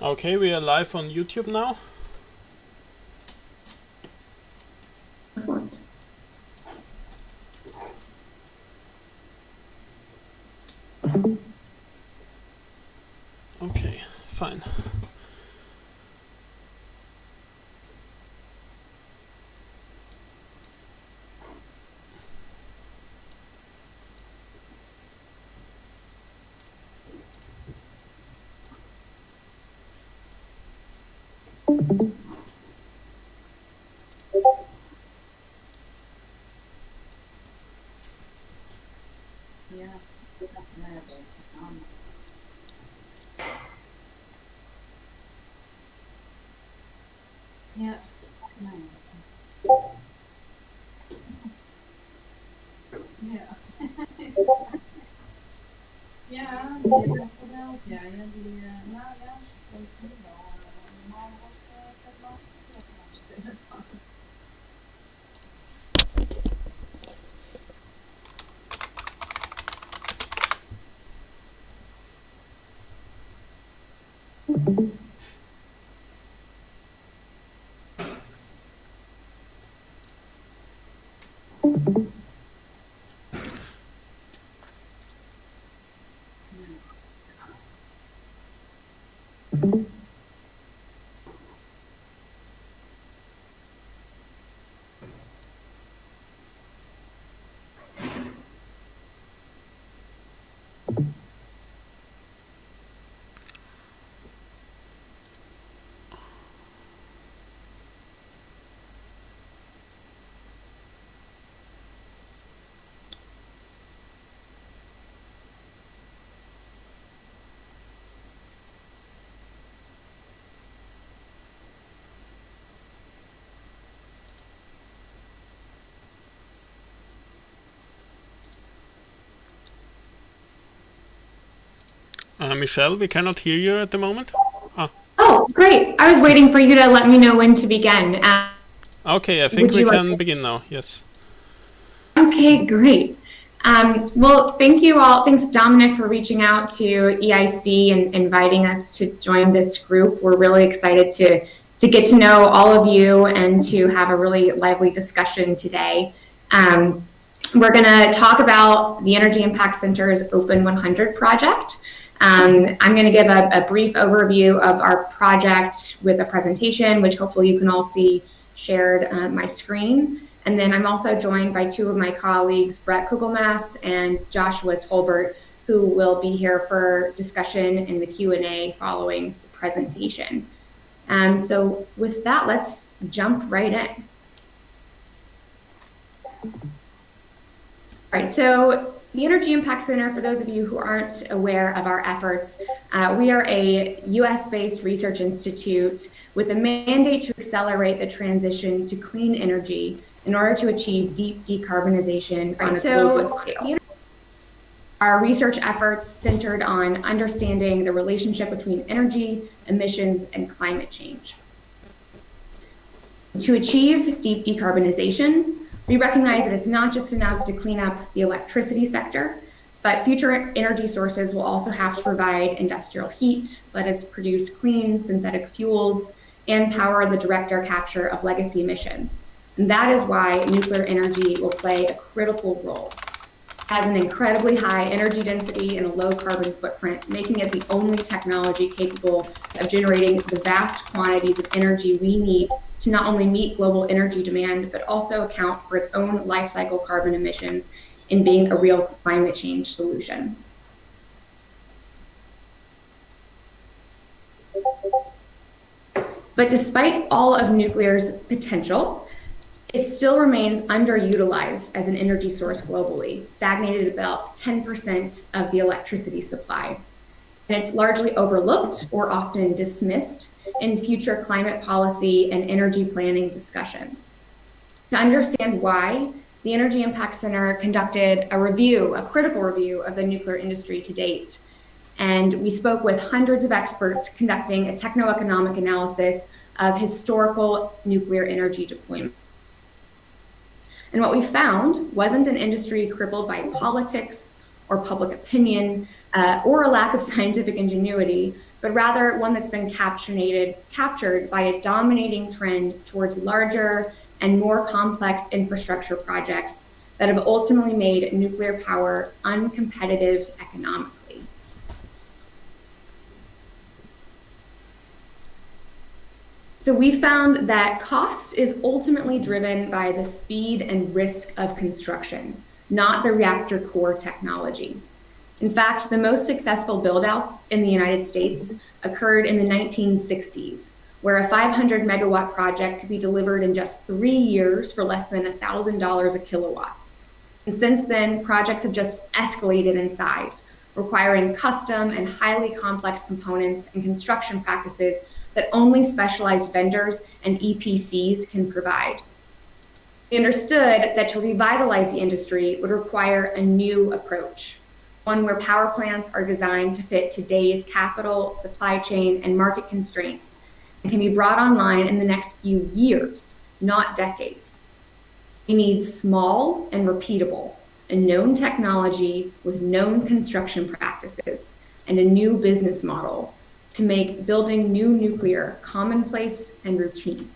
Okay, we are live on YouTube now. Excellent. Okay, fine. Ja. Ja. Ja, die hebben nog gebeld. Ja, die, nou ja, ze spreken wel. Normaal was het lastig langs de telefoon. Michelle, we cannot hear you at the moment. Oh, great. I was waiting for you to let me know when to begin. Okay, I think we can begin now, yes. Okay, great. Well, thank you all. Thanks, Dominic, for reaching out to EIC and inviting us to join this group. We're really excited to get to know all of you and to have a really lively discussion today. We're going to talk about the Energy Impact Center's Open-100 project. I'm going to give a brief overview of our project with a presentation, which hopefully you can all see shared on my screen. And then I'm also joined by two of my colleagues, Brett Kugelmass and Joshua Tolbert, who will be here for discussion in the Q&A following the presentation. So with that, let's jump right in. All right, so the Energy Impact Center, for those of you who aren't aware of our efforts, we are a US-based research institute with a mandate to accelerate the transition to clean energy in order to achieve deep decarbonization on a global scale. Our research efforts centered on understanding the relationship between energy, emissions, and climate change. To achieve deep decarbonization, we recognize that it's not just enough to clean up the electricity sector, but future energy sources will also have to provide industrial heat, let us produce clean synthetic fuels, and power the direct air capture of legacy emissions. And that is why nuclear energy will play a critical role. It has an incredibly high energy density and a low carbon footprint, making it the only technology capable of generating the vast quantities of energy we need to not only meet global energy demand, but also account for its own life cycle carbon emissions in being a real climate change solution. But despite all of nuclear's potential, it still remains underutilized as an energy source globally, stagnated at about 10% of the electricity supply. And it's largely overlooked or often dismissed in future climate policy and energy planning discussions. To understand why, the Energy Impact Center conducted a critical review of the nuclear industry to date. And we spoke with hundreds of experts conducting a techno-economic analysis of historical nuclear energy deployment. And what we found wasn't an industry crippled by politics or public opinion, or a lack of scientific ingenuity, but rather one that's been captured by a dominating trend towards larger and more complex infrastructure projects that have ultimately made nuclear power uncompetitive economically. So we found that cost is ultimately driven by the speed and risk of construction, not the reactor core technology. In fact, the most successful build-outs in the United States occurred in the 1960s, where a 500 megawatt project could be delivered in just 3 years for less than $1,000 a kilowatt. And since then, projects have just escalated in size, requiring custom and highly complex components and construction practices that only specialized vendors and EPCs can provide. We understood that to revitalize the industry would require a new approach, one where power plants are designed to fit today's capital, supply chain, and market constraints, and can be brought online in the next few years, not decades. We need small and repeatable, a known technology with known construction practices, and a new business model to make building new nuclear commonplace and routine.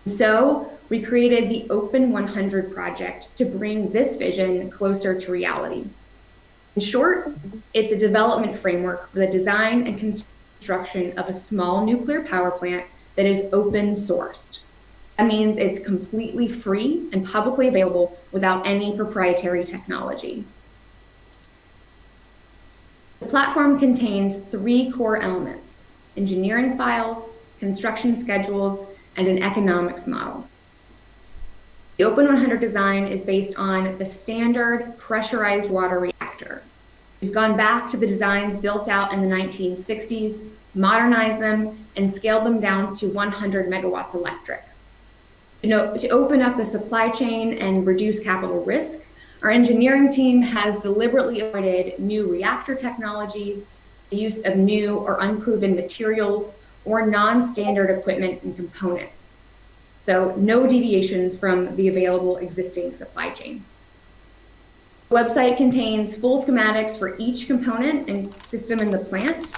So we created the Open-100 project to bring this vision closer to reality. In short, it's a development framework for the design and construction of a small nuclear power plant that is open sourced. That means it's completely free and publicly available without any proprietary technology. The platform contains 3 core elements: engineering files, construction schedules, and an economics model. The Open-100 design is based on the standard pressurized water reactor. We've gone back to the designs built out in the 1960s, modernized them, and scaled them down to 100 megawatts electric. To open up the supply chain and reduce capital risk, our engineering team has deliberately avoided new reactor technologies, the use of new or unproven materials, or non-standard equipment and components. So no deviations from the available existing supply chain. The website contains full schematics for each component and system in the plant,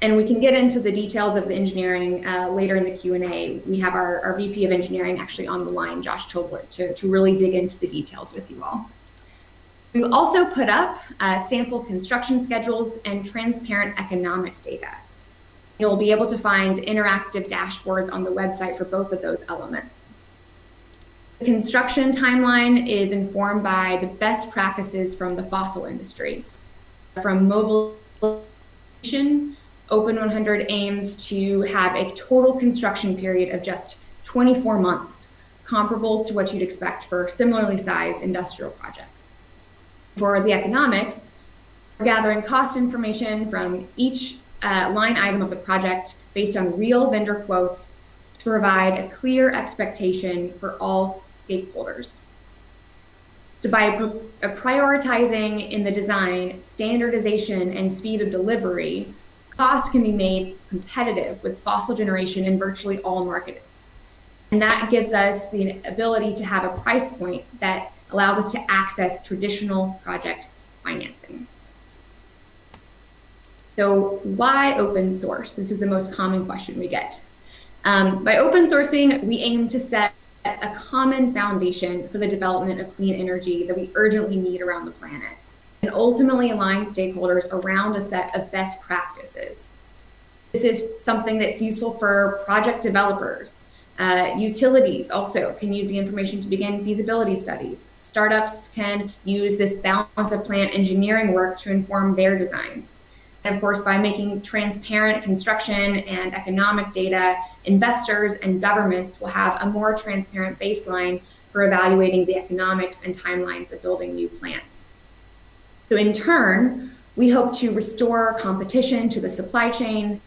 and we can get into the details of the engineering later in the Q&A. We have our VP of engineering actually on the line, Josh Tobler, to really dig into the details with you all. We also put up sample construction schedules and transparent economic data. You'll be able to find interactive dashboards on the website for both of those elements. The construction timeline is informed by the best practices from the fossil industry. From mobilization, Open-100 aims to have a total construction period of just 24 months, comparable to what you'd expect for similarly sized industrial projects. For the economics, we're gathering cost information from each line item of the project based on real vendor quotes to provide a clear expectation for all stakeholders. So by prioritizing in the design standardization and speed of delivery, costs can be made competitive with fossil generation in virtually all markets. And that gives us the ability to have a price point that allows us to access traditional project financing. So why open source? This is the most common question we get. By open sourcing, we aim to set a common foundation for the development of clean energy that we urgently need around the planet, and ultimately align stakeholders around a set of best practices. This is something that's useful for project developers. Utilities also can use the information to begin feasibility studies. Startups can use this balance of plant engineering work to inform their designs. And of course, by making transparent construction and economic data, investors and governments will have a more transparent baseline for evaluating the economics and timelines of building new plants. So in turn, we hope to restore competition to the supply chain,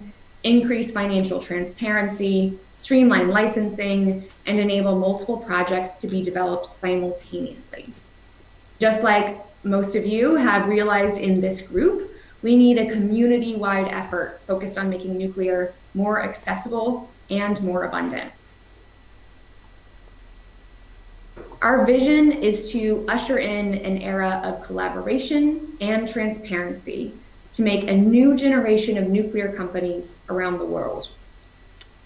increase financial transparency, streamline licensing, and enable multiple projects to be developed simultaneously. Just like most of you have realized in this group, we need a community-wide effort focused on making nuclear more accessible and more abundant. Our vision is to usher in an era of collaboration and transparency to make a new generation of nuclear companies around the world.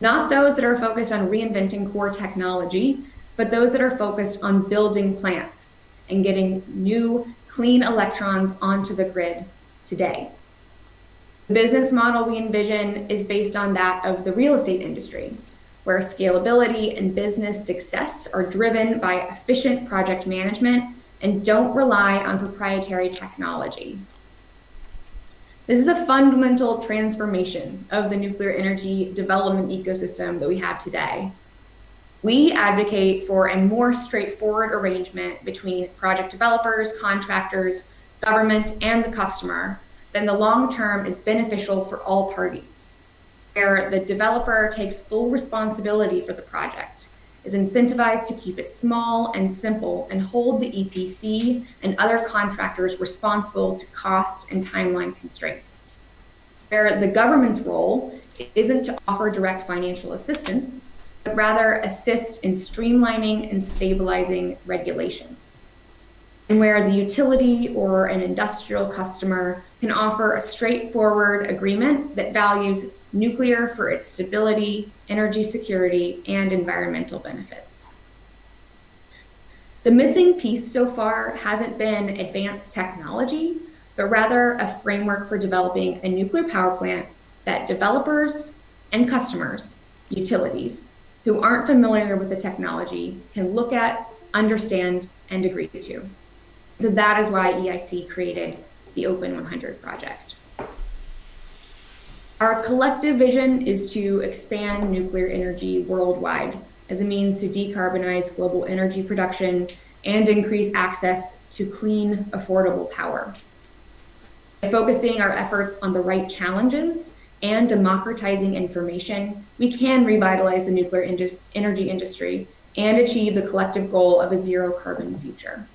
Not those that are focused on reinventing core technology, but those that are focused on building plants and getting new, clean electrons onto the grid today. The business model we envision is based on that of the real estate industry, where scalability and business success are driven by efficient project management and don't rely on proprietary technology. This is a fundamental transformation of the nuclear energy development ecosystem that we have today. We advocate for a more straightforward arrangement between project developers, contractors, government, and the customer that in the long term is beneficial for all parties, where the developer takes full responsibility for the project, is incentivized to keep it small and simple, and hold the EPC and other contractors responsible to cost and timeline constraints. Where the government's role isn't to offer direct financial assistance, but rather assist in streamlining and stabilizing regulations. And where the utility or an industrial customer can offer a straightforward agreement that values nuclear for its stability, energy security, and environmental benefits. The missing piece so far hasn't been advanced technology, but rather a framework for developing a nuclear power plant that developers and customers, utilities, who aren't familiar with the technology can look at, understand, and agree to. So that is why EIC created the Open-100 project. Our collective vision is to expand nuclear energy worldwide as a means to decarbonize global energy production and increase access to clean, affordable power. By focusing our efforts on the right challenges and democratizing information, we can revitalize the nuclear energy industry and achieve the collective goal of a zero carbon future.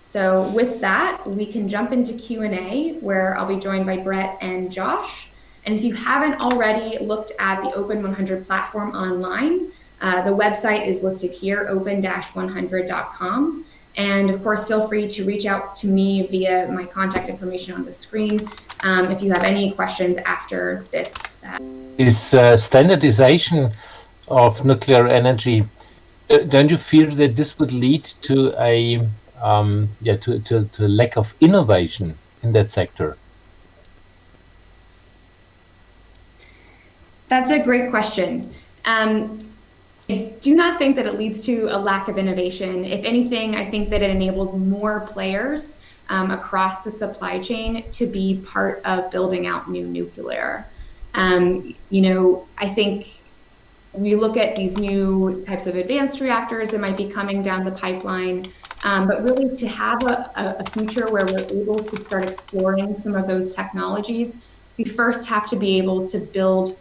So with that, we can jump into Q&A, where I'll be joined by Brett and Josh. And if you haven't already looked at the Open-100 platform online, the website is listed here, open-100.com. And of course, feel free to reach out to me via my contact information on the screen if you have any questions after this. Is standardization of nuclear energy, don't you fear that this would lead to a to lack of innovation in that sector? That's a great question. I do not think that it leads to a lack of innovation. If anything, I think that it enables more players across the supply chain to be part of building out new nuclear. I think we look at these new types of advanced reactors that might be coming down the pipeline, but really to have a future where we're able to start exploring some of those technologies, we first have to be able to build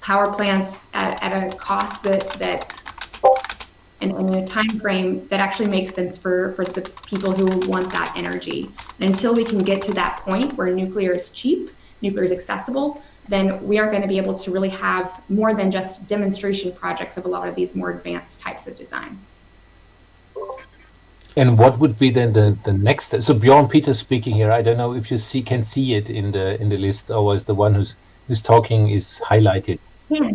power plants at a cost that and in a time frame that actually makes sense for the people who want that energy. And until we can get to that point where nuclear is cheap, nuclear is accessible, then we aren't going to be able to really have more than just demonstration projects of a lot of these more advanced types of design. And what would be then the next step? So Bjorn Peters speaking here. I don't know if you can see it in the list, or is the one who's talking is highlighted. Yeah.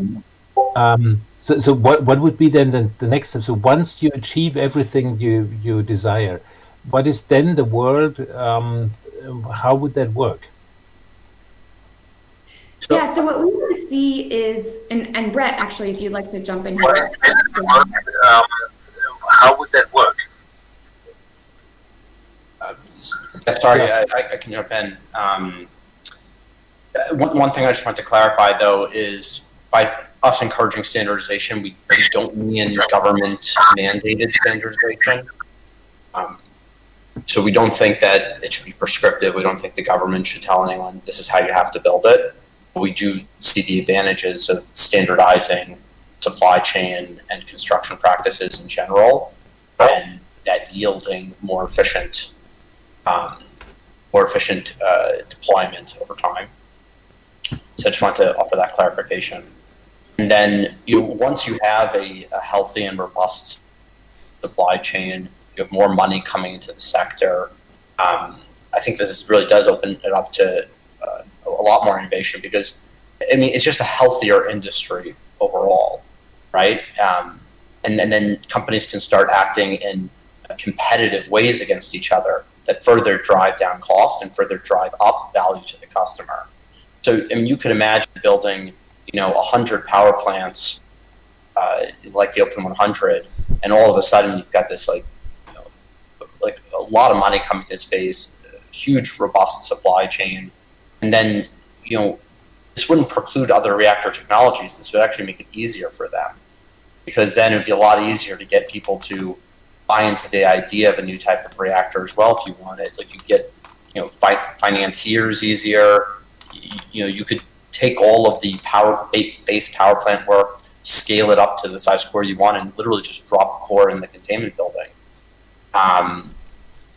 So what would be then the next step? So once you achieve everything you desire, what is then the world? How would that work? Yeah, so what we want to see is, and Brett, actually, if you'd like to jump in here. How would that work? Sorry, I can jump in. One thing I just want to clarify, though, is by us encouraging standardization, we don't mean government-mandated standardization. So we don't think that it should be prescriptive. We don't think the government should tell anyone this is how you have to build it. But we do see the advantages of standardizing supply chain and construction practices in general, and that yielding more efficient deployment over time. So I just want to offer that clarification. And then once you have a healthy and robust supply chain. You have more money coming into the sector. I think this really does open it up to a lot more innovation because, I mean, it's just a healthier industry overall, right? And then companies can start acting in competitive ways against each other that further drive down cost and further drive up value to the customer. So, I mean, you could imagine building, 100 power plants like the Open-100, and all of a sudden you've got this like a lot of money coming to space, huge robust supply chain, and then this wouldn't preclude other reactor technologies. This would actually make it easier for them, because then it would be a lot easier to get people to buy into the idea of a new type of reactor as well. If you wanted, like, you get financiers easier. You could take all of the base power plant work, scale it up to the size core you want, and literally just drop a core in the containment building.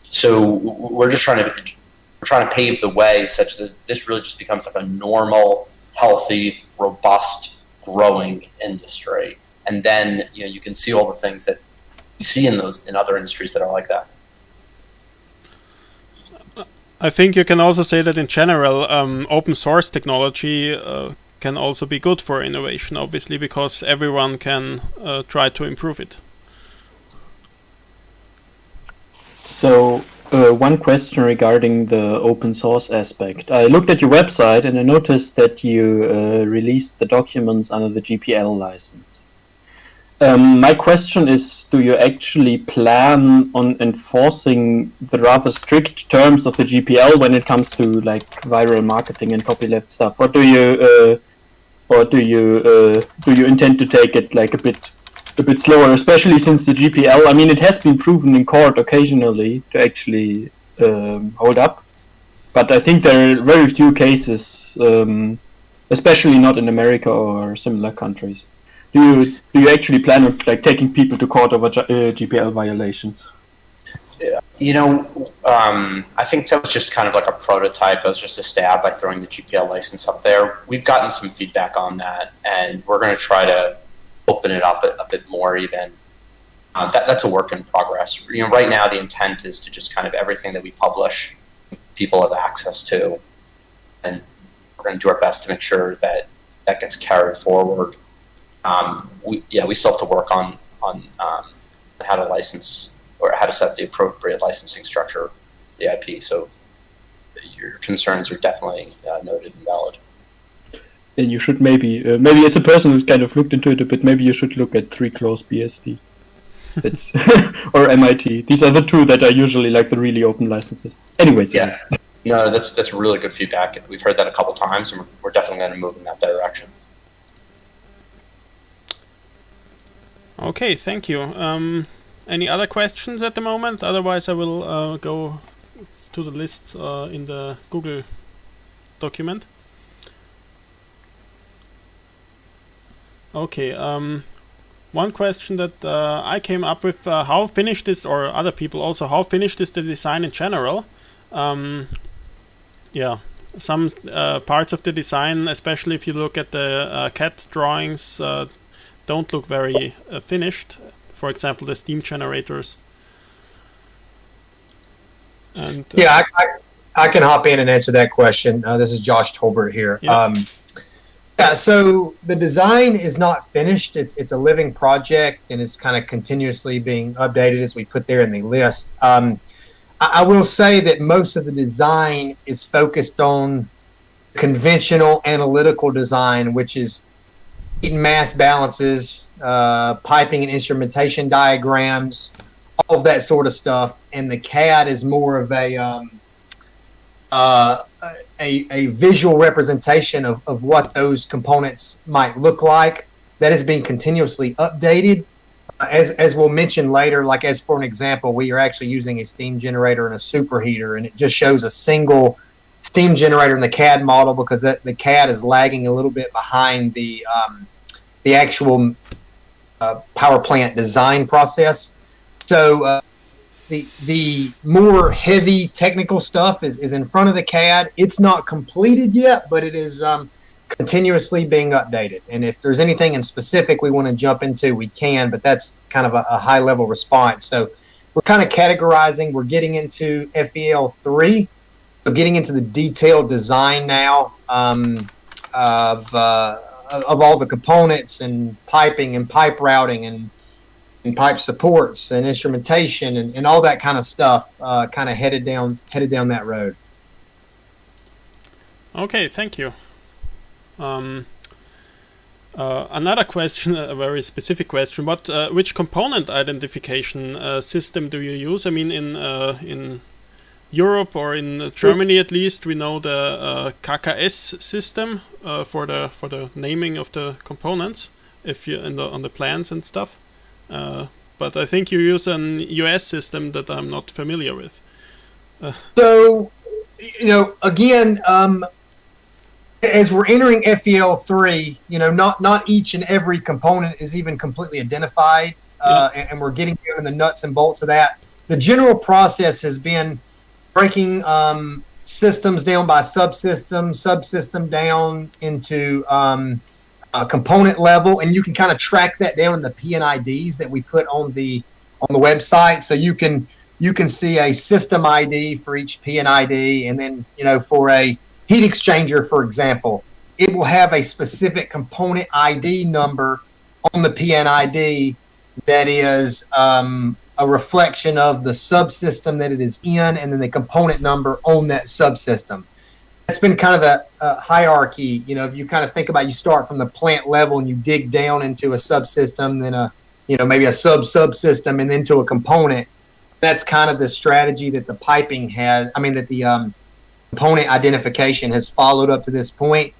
So we're trying to pave the way such that this really just becomes like a normal, healthy, robust, growing industry. And then you can see all the things that you see in other industries that are like that. I think you can also say that in general, open source technology can also be good for innovation, obviously, because everyone can try to improve it. So one question regarding the open source aspect. I looked at your website and I noticed that you released the documents under the GPL license. My question is, do you actually plan on enforcing the rather strict terms of the GPL when it comes to like viral marketing and copyleft stuff, or do you intend to take it like a bit slower, especially since the GPL, I mean, it has been proven in court occasionally to actually hold up, but I think there are very few cases, especially not in America or similar countries. Do you actually plan on like taking people to court over GPL violations? I think that was just kind of like a prototype. It was just a stab by throwing the GPL license up there. We've gotten some feedback on that, and we're going to try to open it up a bit more even. That's a work in progress. Right now the intent is to just kind of everything that we publish, people have access to, and we're going to do our best to make sure that gets carried forward. We still have to work on how to license or how to set the appropriate licensing structure of the IP. So your concerns are definitely noted and valid. And you should maybe as a person who's kind of looked into it a bit, maybe you should look at 3-clause BSD. That's or MIT. These are the two that are usually like the really open licenses. Anyways. Yeah. No, that's really good feedback. We've heard that a couple times, and we're definitely going to move in that direction. Okay, thank you. Any other questions at the moment? Otherwise, I will go to the list in the Google document. Okay, one question that I came up with, how finished is, or other people also, how finished is the design in general? Yeah, some parts of the design, especially if you look at the CAD drawings, don't look very finished. For example, the steam generators. And, yeah, I can hop in and answer that question. This is Josh Tolbert here. Yeah. So the design is not finished. It's a living project, and it's kind of continuously being updated as we put there in the list. I will say that most of the design is focused on conventional analytical design, which is heat and mass balances, piping and instrumentation diagrams, all of that sort of stuff. And the CAD is more of a visual representation of what those components might look like. That is being continuously updated. As we'll mention later, like as for an example, we are actually using a steam generator and a superheater, and it just shows a single steam generator in the CAD model because the CAD is lagging a little bit behind the actual power plant design process. So the more heavy technical stuff is in front of the CAD. It's not completed yet, but it is continuously being updated. And if there's anything in specific we want to jump into, we can, but that's kind of a high level response. So we're kind of categorizing, we're getting into FEL 3, so getting into the detailed design now of all the components and piping and pipe routing and pipe supports and instrumentation and all that kind of stuff, kind of headed down that road. Okay, thank you. Another question, a very specific question. Which component identification system do you use? I mean, in Europe or in Germany at least, we know the KKS system for the naming of the components, if you on the plans and stuff. But I think you use an US system that I'm not familiar with. So, again, as we're entering FEL 3, not each and every component is even completely identified, and we're getting down the nuts and bolts of that. The general process has been breaking systems down by subsystem down into component level, and you can kind of track that down in the PNIDs that we put on the website. So you can see a system ID for each PNID, and then for a heat exchanger, for example, it will have a specific component ID number on the PNID that is a reflection of the subsystem that it is in, and then the component number on that subsystem. That's been kind of the hierarchy. If you kind of think about, you start from the plant level and you dig down into a subsystem, then maybe a subsystem, and then to a component. That's kind of the strategy that the piping has. I mean, that the component identification has followed up to this point.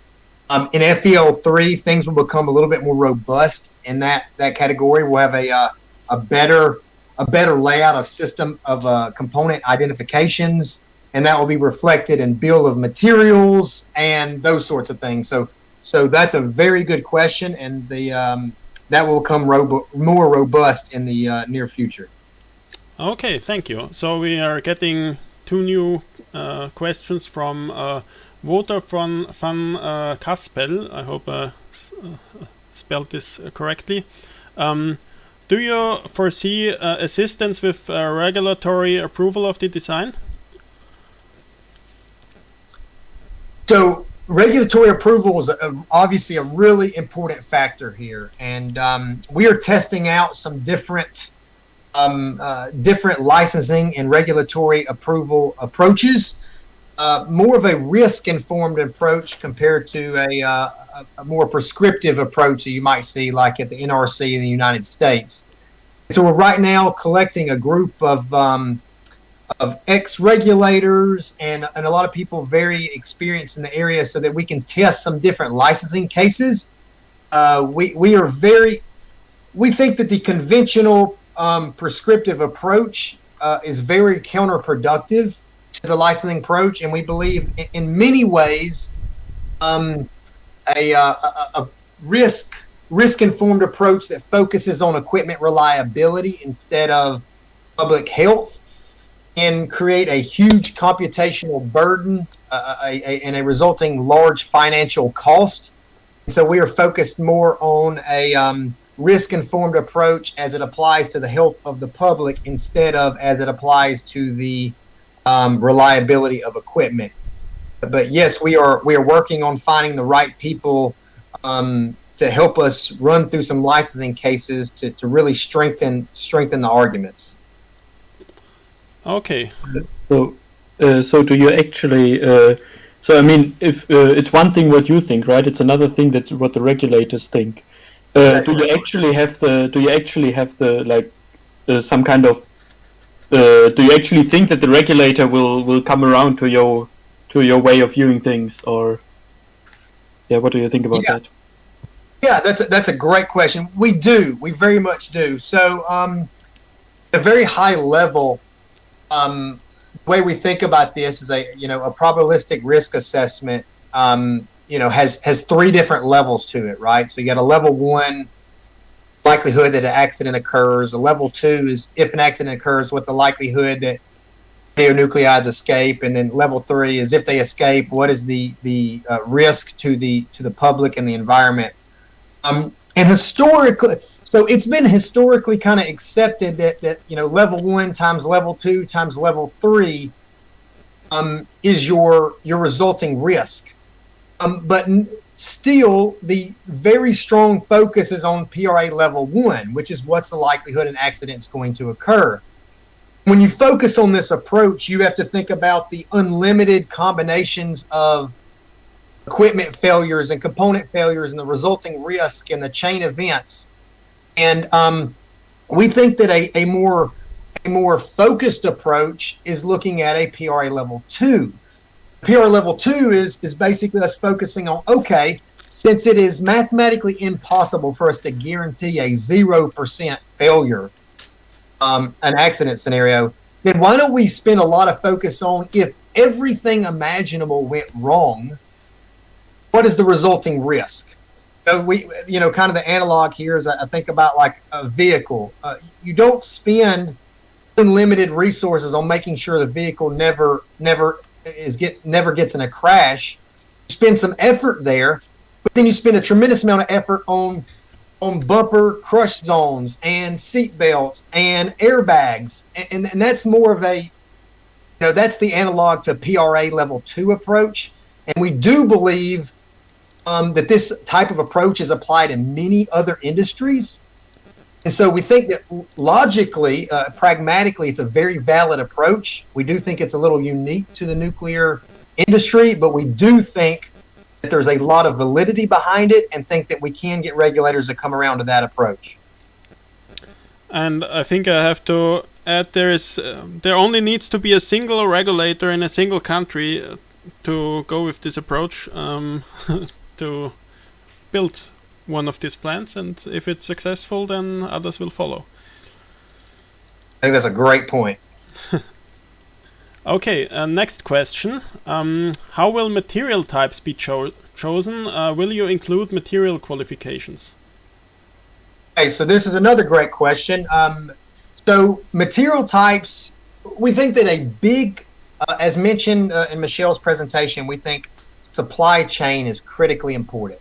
In FEL 3, things will become a little bit more robust in that category. We'll have a better layout of system of component identifications, and that will be reflected in bill of materials and those sorts of things. So that's a very good question, and that will become more robust in the near future. Okay, thank you. So we are getting 2 new questions from Wouter van Kaspel. I hope I spelled this correctly. Do you foresee assistance with regulatory approval of the design? So regulatory approval is obviously a really important factor here, and we are testing out some different licensing and regulatory approval approaches. More of a risk-informed approach compared to a more prescriptive approach that you might see like at the NRC in the United States. So we're right now collecting a group of ex-regulators and a lot of people very experienced in the area so that we can test some different licensing cases. We think that the conventional prescriptive approach is very counterproductive to the licensing approach, and we believe in many ways a risk-informed approach that focuses on equipment reliability instead of public health and create a huge computational burden and a resulting large financial cost. So we are focused more on a risk-informed approach as it applies to the health of the public instead of as it applies to the reliability of equipment. But yes, we are working on finding the right people to help us run through some licensing cases to really strengthen the arguments. Okay. So do you actually? So I mean, if it's one thing what you think, right? It's another thing that's what the regulators think. Do you actually have the some kind of? Do you actually think that the regulator will come around to your way of viewing things, or what do you think about that? Yeah, that's a great question. We very much do. So, a very high level, the way we think about this is a probabilistic risk assessment. Has 3 different levels to it, right? So you got a level 1 likelihood that an accident occurs. A level 2 is if an accident occurs, what the likelihood that radionuclides escape, and then level 3 is if they escape, what is the risk to the public and the environment. And historically, so it's been historically kind of accepted that level 1 times level 2 times level 3 is your resulting risk. But still, the very strong focus is on PRA level 1, which is what's the likelihood an accident is going to occur. When you focus on this approach, you have to think about the unlimited combinations of equipment failures and component failures and the resulting risk and the chain events. And we think that a more focused approach is looking at a PRA level 2. PRA level 2 is basically us focusing on, okay, since it is mathematically impossible for us to guarantee a 0% failure, an accident scenario, then why don't we spend a lot of focus on if everything imaginable went wrong, what is the resulting risk? So kind of the analog here is I think about like a vehicle. You don't spend unlimited resources on making sure the vehicle never gets in a crash. You spend some effort there, but then you spend a tremendous amount of effort on bumper crush zones and seat belts and airbags, and that's more of a that's the analog to PRA level 2 approach. And we do believe that this type of approach is applied in many other industries. And so we think that logically, pragmatically, it's a very valid approach. We do think it's a little unique to the nuclear industry, but we do think that there's a lot of validity behind it and think that we can get regulators to come around to that approach. And I think I have to add there only needs to be a single regulator in a single country to go with this approach to build one of these plants, and if it's successful, then others will follow. I think that's a great point. Okay, next question. How will material types be chosen? Will you include material qualifications? Okay, so this is another great question. So material types, we think that a big, as mentioned in Michelle's presentation, we think supply chain is critically important.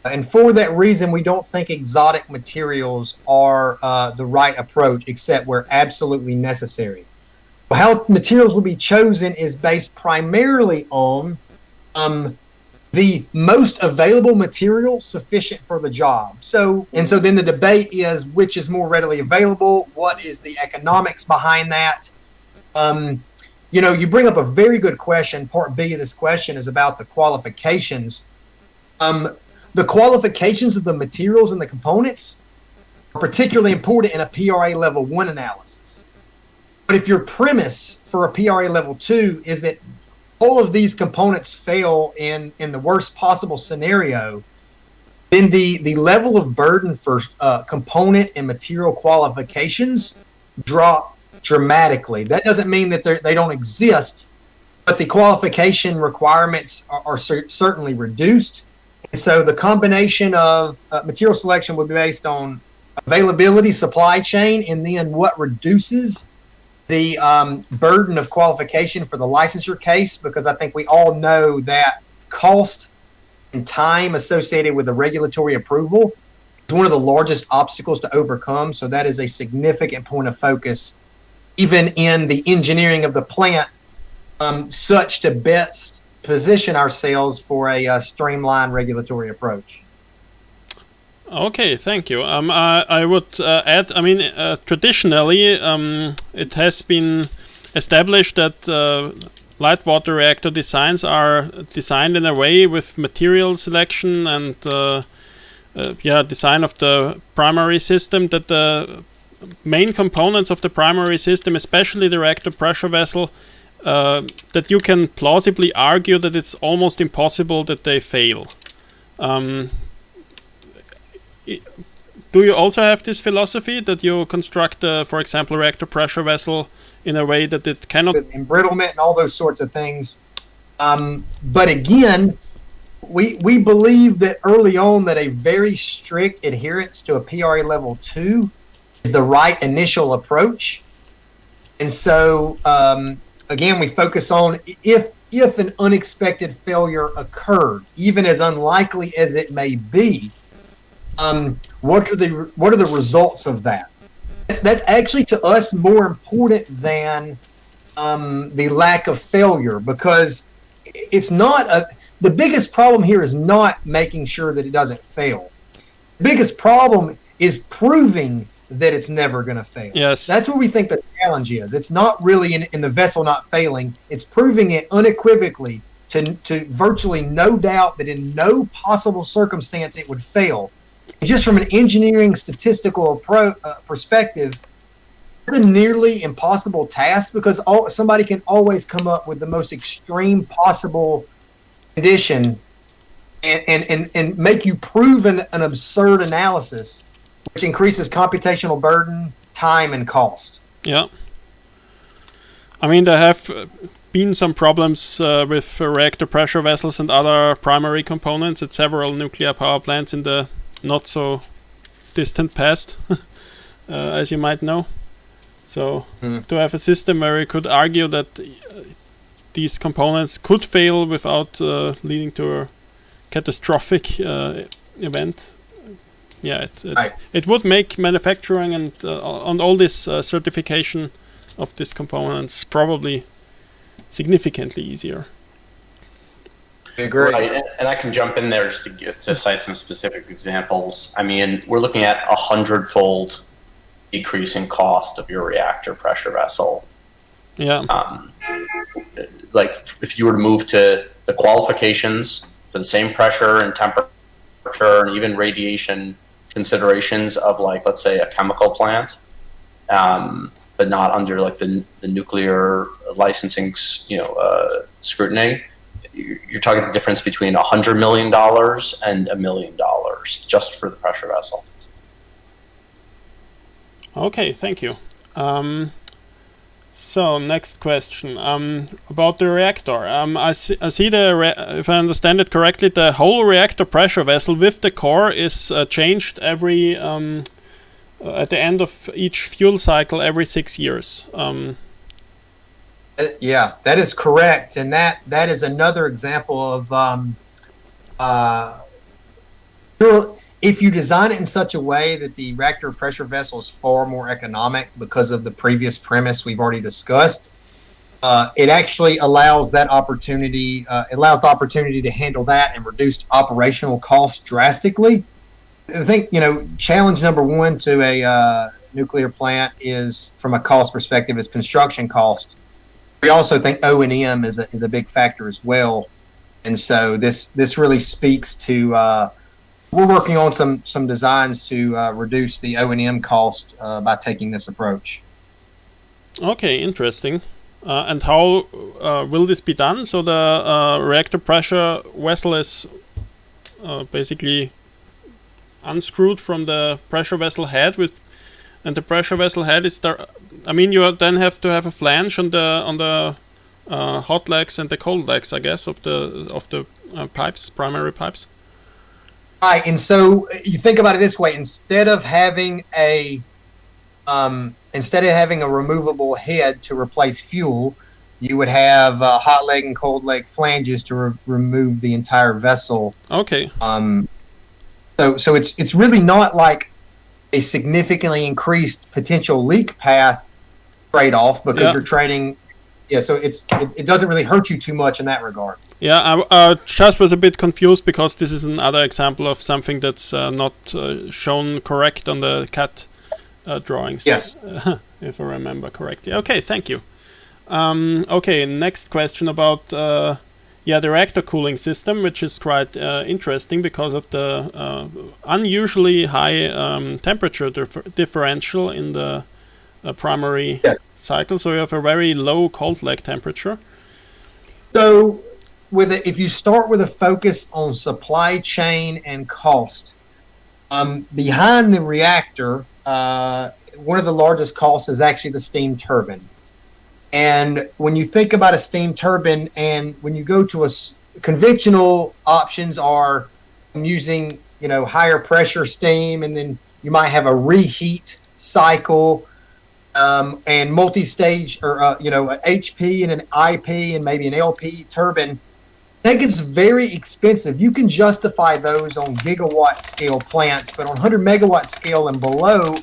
And for that reason, we don't think exotic materials are the right approach, except where absolutely necessary. How materials will be chosen is based primarily on the most available material sufficient for the job. So then the debate is which is more readily available, what is the economics behind that? You bring up a very good question. Part B of this question is about the qualifications. The qualifications of the materials and the components are particularly important in a PRA level 1 analysis. But if your premise for a PRA level 2 is that all of these components fail in the worst possible scenario, then the level of burden for component and material qualifications drop dramatically. That doesn't mean that they don't exist, but the qualification requirements are certainly reduced. And so the combination of material selection will be based on availability, supply chain, and then what reduces the burden of qualification for the licensure case, because I think we all know that cost and time associated with the regulatory approval is one of the largest obstacles to overcome. So that is a significant point of focus, even in the engineering of the plant, such to best position ourselves for a streamlined regulatory approach. Okay, thank you. I would add, traditionally, it has been established that light water reactor designs are designed in a way with material selection and design of the primary system, that the main components of the primary system, especially the reactor pressure vessel, that you can plausibly argue that it's almost impossible that they fail. Do you also have this philosophy that you construct, for example, reactor pressure vessel in a way that it cannot... With embrittlement and all those sorts of things. But again, we believe that early on that a very strict adherence to a PRA level 2 is the right initial approach. And so again, we focus on if an unexpected failure occurred, even as unlikely as it may be, what are the results of that? That's actually to us more important than the lack of failure, because it's not the biggest problem here is not making sure that it doesn't fail. The biggest problem is proving that it's never going to fail. Yes. That's what we think the challenge is. It's not really in the vessel not failing. It's proving it unequivocally to virtually no doubt that in no possible circumstance it would fail. And just from an engineering statistical perspective, it's a nearly impossible task, because somebody can always come up with the most extreme possible condition and make you prove an absurd analysis, which increases computational burden, time, and cost. Yeah. I mean, there have been some problems with reactor pressure vessels and other primary components at several nuclear power plants in the not so distant past, as you might know. So to have a system where we could argue that these components could fail without leading to a catastrophic event, yeah, it would make manufacturing and on all this certification of these components probably significantly easier. I agree. Right, and I can jump in there just to cite some specific examples. I mean, we're looking at 100-fold decrease in cost of your reactor pressure vessel. Yeah. Like if you were to move to the qualifications for the same pressure and temperature and even radiation considerations of, like, let's say a chemical plant, but not under like the nuclear licensing, scrutiny. You're talking the difference between $100 million and $1 million just for the pressure vessel. Okay, thank you. So next question about the reactor. I see if I understand it correctly, the whole reactor pressure vessel with the core is changed every at the end of each fuel cycle every 6 years. Yeah, that is correct, and that is another example of if you design it in such a way that the reactor pressure vessel is far more economic because of the previous premise we've already discussed, it actually allows that opportunity. It allows the opportunity to handle that and reduce operational costs drastically. I think challenge number one to a nuclear plant is, from a cost perspective, is construction cost. We also think O&M is a big factor as well, and so this really speaks to. We're working on some designs to reduce the O&M cost by taking this approach. Okay, interesting. And how will this be done? So the reactor pressure vessel is basically unscrewed from the pressure vessel head and the pressure vessel head is there. I mean, you then have to have a flange on the hot legs and the cold legs, I guess, of the pipes, primary pipes. Right, and so you think about it this way: instead of having a removable head to replace fuel, you would have hot leg and cold leg flanges to remove the entire vessel. Okay. So it's really not like a significantly increased potential leak path trade-off, because you're trading. Yeah, so it doesn't really hurt you too much in that regard. Yeah, I just was a bit confused because this is another example of something that's not shown correct on the CAT drawings. Yes. If I remember correctly. Okay, thank you. Okay, next question about the reactor cooling system, which is quite interesting because of the unusually high temperature differential in the primary cycle. So you have a very low cold leg temperature. So if you start with a focus on supply chain and cost, behind the reactor, one of the largest costs is actually the steam turbine. And when you think about a steam turbine, and when you go to conventional options are using higher pressure steam, and then you might have a reheat cycle. and multi-stage, or an HP and an IP and maybe an LP turbine, that gets very expensive. You can justify those on gigawatt scale plants, but on 100 megawatt scale and below,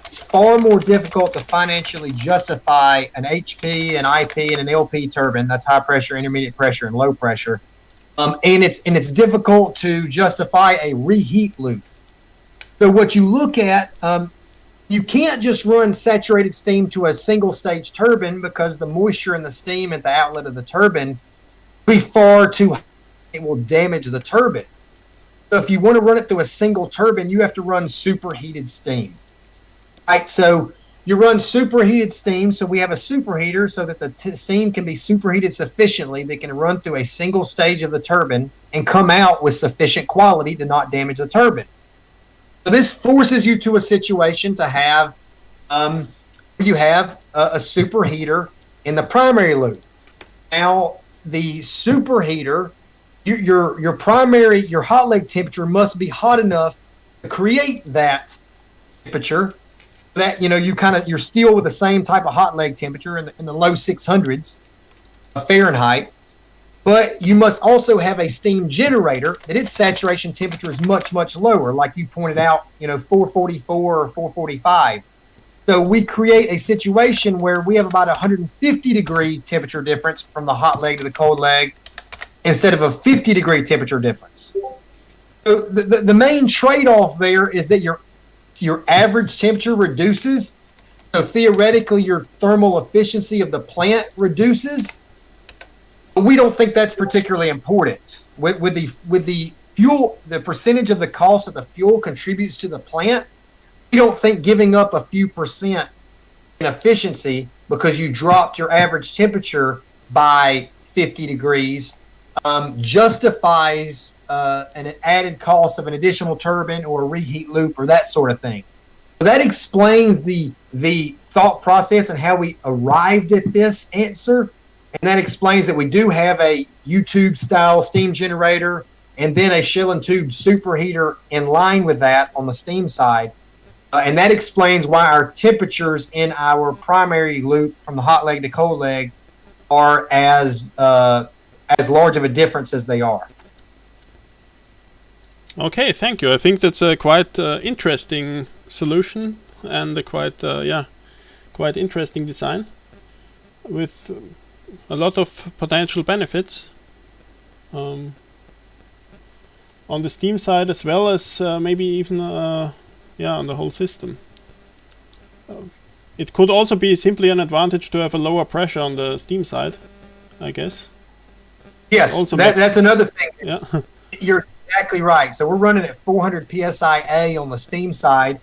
it's far more difficult to financially justify an HP, an IP, and an LP turbine. That's high pressure, intermediate pressure, and low pressure. And it's difficult to justify a reheat loop. So what you look at, you can't just run saturated steam to a single stage turbine, because the moisture and the steam at the outlet of the turbine will be far too high. It will damage the turbine. So if you want to run it through a single turbine, you have to run superheated steam. Right, so you run superheated steam. So we have a superheater so that the steam can be superheated sufficiently that can run through a single stage of the turbine and come out with sufficient quality to not damage the turbine. So this forces you to a situation to have a superheater in the primary loop. Now the superheater, your hot leg temperature must be hot enough to create that temperature, that you're still with the same type of hot leg temperature in the low 600s of Fahrenheit, but you must also have a steam generator that its saturation temperature is much, much lower, like you pointed out, 444 or 445. So we create a situation where we have about 150 degree temperature difference from the hot leg to the cold leg, instead of a 50 degree temperature difference. So the main trade-off there is that your average temperature reduces. So theoretically, your thermal efficiency of the plant reduces. But we don't think that's particularly important. With the fuel, the percentage of the cost that the fuel contributes to the plant, we don't think giving up a few percent in efficiency because you dropped your average temperature by 50 degrees justifies an added cost of an additional turbine or a reheat loop or that sort of thing. So that explains the thought process and how we arrived at this answer. And that explains that we do have a U-tube style steam generator and then a shell and tube superheater in line with that on the steam side. And that explains why our temperatures in our primary loop from the hot leg to cold leg are as large of a difference as they are. Okay, thank you. I think that's a quite interesting solution and a quite interesting design with a lot of potential benefits on the steam side as well as maybe even on the whole system. It could also be simply an advantage to have a lower pressure on the steam side, I guess. Yes, that's another thing. Yeah. You're exactly right. So we're running at 400 psi on the steam side,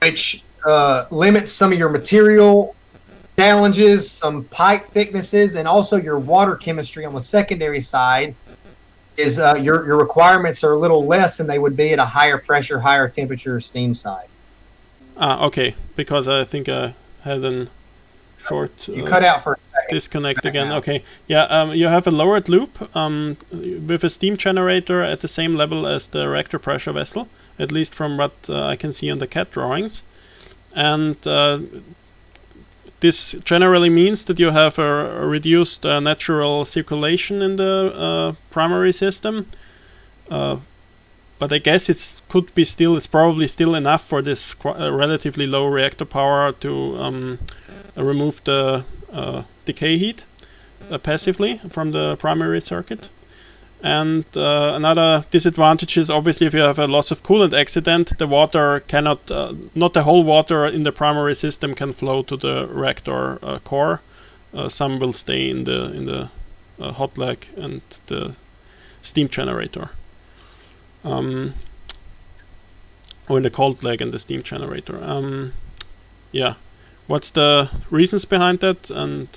which limits some of your material challenges, some pipe thicknesses, and also your water chemistry on the secondary side. Is your requirements are a little less than they would be at a higher pressure, higher temperature steam side. Okay, because I think I had a short you cut out for a second. Disconnect again. Okay, you have a lowered loop with a steam generator at the same level as the reactor pressure vessel, at least from what I can see on the CAD drawings, and this generally means that you have a reduced natural circulation in the primary system, but I guess it's probably still enough for this relatively low reactor power to remove the decay heat passively from the primary circuit. And another disadvantage is obviously if you have a loss of coolant accident, the water cannot, not the whole water in the primary system can flow to the reactor core. Some will stay in the hot leg and the steam generator, or in the cold leg and the steam generator. What's the reasons behind that? And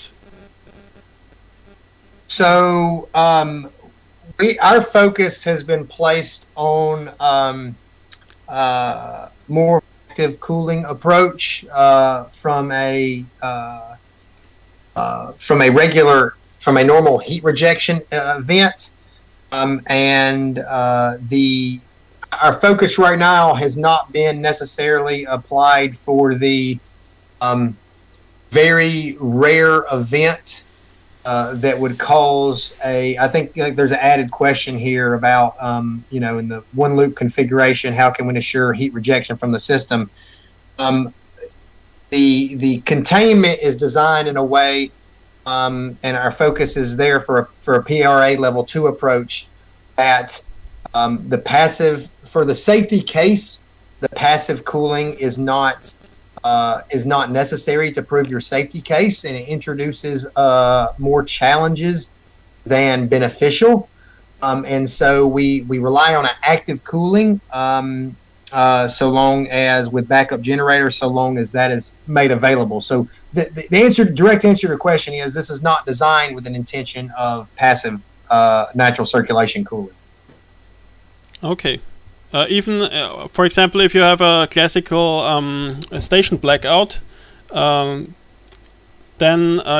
so our focus has been placed on more active cooling approach from a normal heat rejection vent, and our focus right now has not been necessarily applied for the very rare event that would cause I think there's an added question here about, in the one loop configuration, how can we assure heat rejection from the system? The containment is designed in a way, and our focus is there for a PRA level 2 approach, that the passive, for the safety case, the passive cooling is not necessary to prove your safety case, and it introduces more challenges than beneficial. And so we rely on an active cooling, so long as with backup generators, so long as that is made available. So the direct answer to your question is this is not designed with an intention of passive natural circulation cooling. Okay. Even, for example, if you have a classical station blackout, then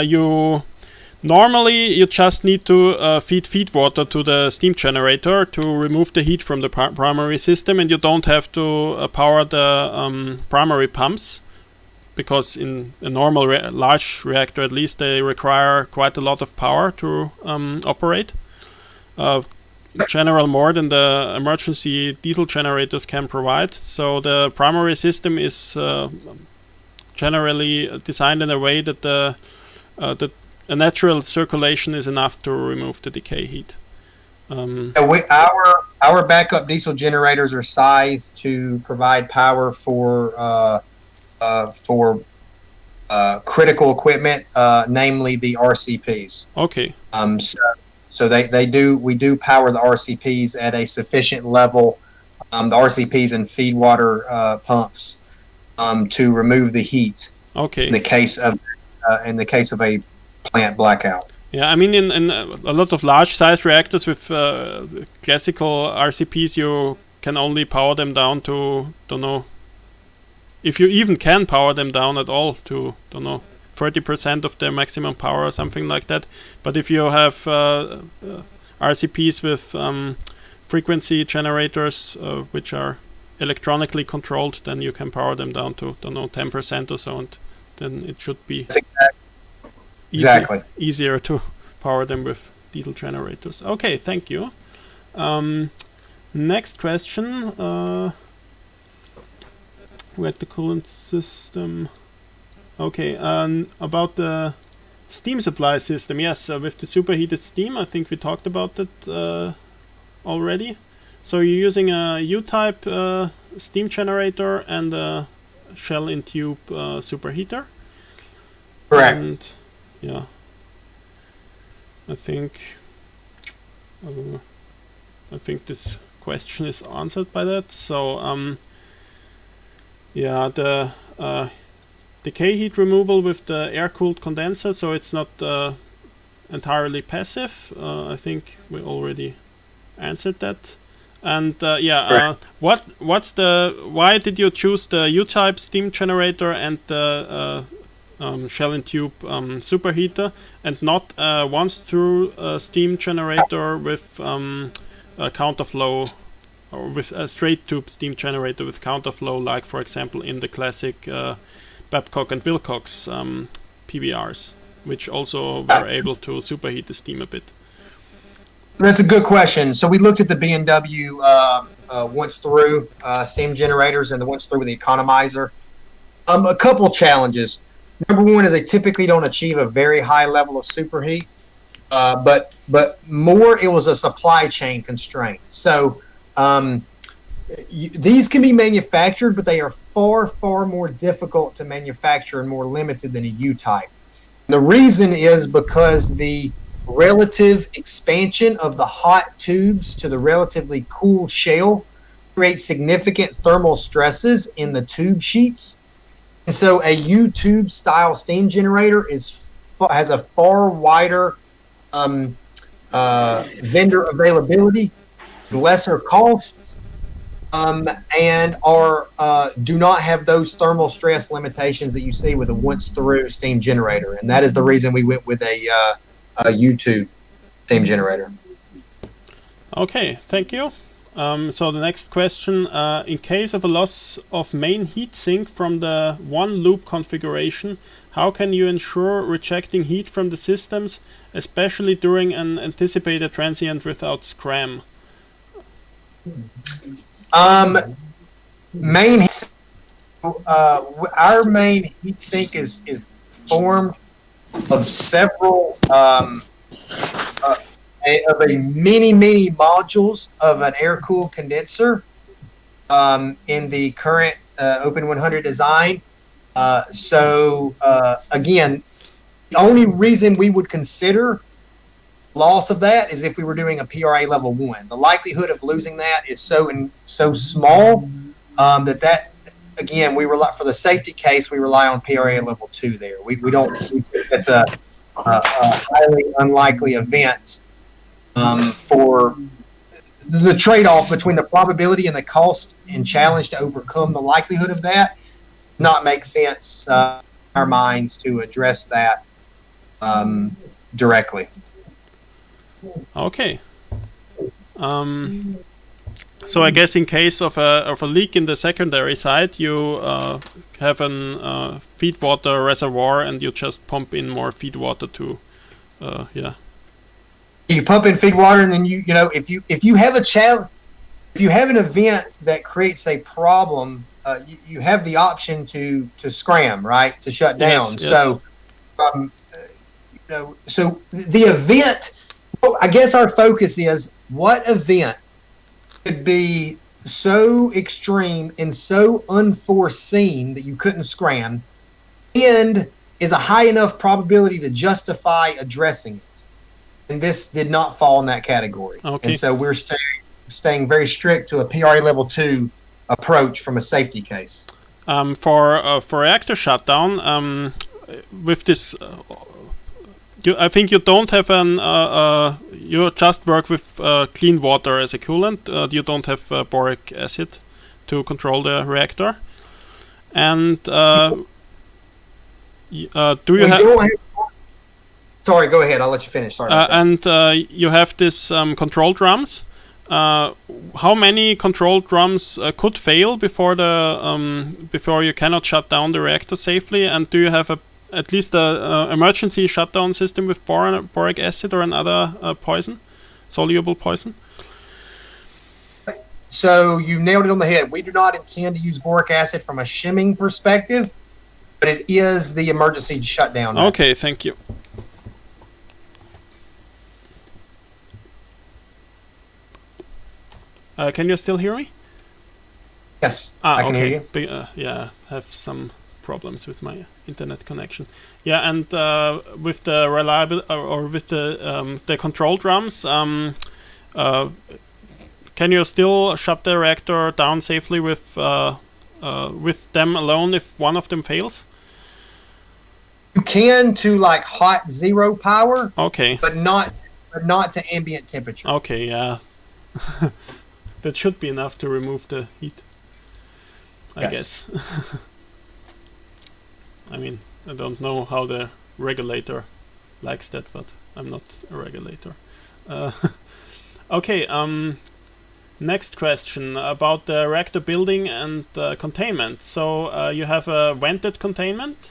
you just need to feed water to the steam generator to remove the heat from the primary system, and you don't have to power the primary pumps, because in a normal large reactor, at least, they require quite a lot of power to operate. General more than the emergency diesel generators can provide. So the primary system is generally designed in a way that a natural circulation is enough to remove the decay heat. Our backup diesel generators are sized to provide power for critical equipment, namely the RCPs. Okay. So we do power the RCPs at a sufficient level, the RCPs and feed water pumps, to remove the heat. Okay. In the case of a plant blackout. Yeah, I mean, in a lot of large-sized reactors with classical RCPs, you can only power them down to, don't know, if you even can power them down at all, to, don't know, 30% of their maximum power or something like that. But if you have RCPs with frequency generators, which are electronically controlled, then you can power them down to, don't know, 10% or so, and then it should be easier to power them with diesel generators. Okay, thank you. Next question. Reactor coolant system. Okay, about the steam supply system. Yes, with the superheated steam, I think we talked about that already. So you're using a U-type steam generator and a shell-in-tube superheater. Correct. And yeah, I think this question is answered by that. So yeah, the decay heat removal with the air-cooled condenser, so it's not entirely passive. I think we already answered that. And why did you choose the U-type steam generator and the shell-in-tube superheater, and not once-through steam generator with a counterflow, or with a straight-tube steam generator with counterflow, like, for example, in the classic Babcock and Wilcox PBRs, which also were able to superheat the steam a bit? That's a good question. So we looked at the B&W once-through steam generators and the once-through with the economizer. A couple challenges. Number one is they typically don't achieve a very high level of superheat, but more it was a supply chain constraint. So these can be manufactured, but they are far, far more difficult to manufacture and more limited than a U-type. The reason is because the relative expansion of the hot tubes to the relatively cool shell creates significant thermal stresses in the tube sheets. And so a U-tube style steam generator has a far wider vendor availability, lesser costs, and do not have those thermal stress limitations that you see with a once-through steam generator. And that is the reason we went with a U-tube steam generator. Okay, thank you. So the next question, in case of a loss of main heatsink from the one loop configuration, how can you ensure rejecting heat from the systems, especially during an anticipated transient without scram? Our main heat sink is formed of several of many modules of an air-cooled condenser in the current Open-100 design. Again, the only reason we would consider loss of that is if we were doing a PRA level 1. The likelihood of losing that is so small that again, we rely, for the safety case, we rely on PRA level 2 there. We don't, that's a highly unlikely event for the trade-off between the probability and the cost and challenge to overcome the likelihood of that. Not make sense in our minds to address that directly. Okay. So I guess in case of a leak in the secondary side, you have an feed water reservoir and you just pump in more feed water to, You pump in feed water, and then you know if you have a if you have an event that creates a problem, you have the option to scram, right, to shut down. Yes. So, so the event. Well, I guess our focus is what event could be so extreme and so unforeseen that you couldn't scram, and is a high enough probability to justify addressing it. And this did not fall in that category. Okay. And so we're staying very strict to a PRA level 2 approach from a safety case. For reactor shutdown, with this, I think you don't have you just work with clean water as a coolant. You don't have boric acid to control the reactor. And do you have? Sorry, go ahead. I'll let you finish. Sorry. And you have this control drums. How many control drums could fail before before you cannot shut down the reactor safely? And do you have at least a emergency shutdown system with boric acid or another poison, soluble poison? So you nailed it on the head. We do not intend to use boric acid from a shimming perspective, but it is the emergency shutdown. Okay, thank you. Can you still hear me? Yes, I can hear you. Yeah, I have some problems with my internet connection. Yeah, and with the reliable or with the control drums, can you still shut the reactor down safely with them alone if one of them fails? You can to like hot zero power. Okay. But not to ambient temperature. Okay, yeah. That should be enough to remove the heat, I guess. I mean, I don't know how the regulator likes that, but I'm not a regulator. Okay, next question about the reactor building and containment. So you have a vented containment.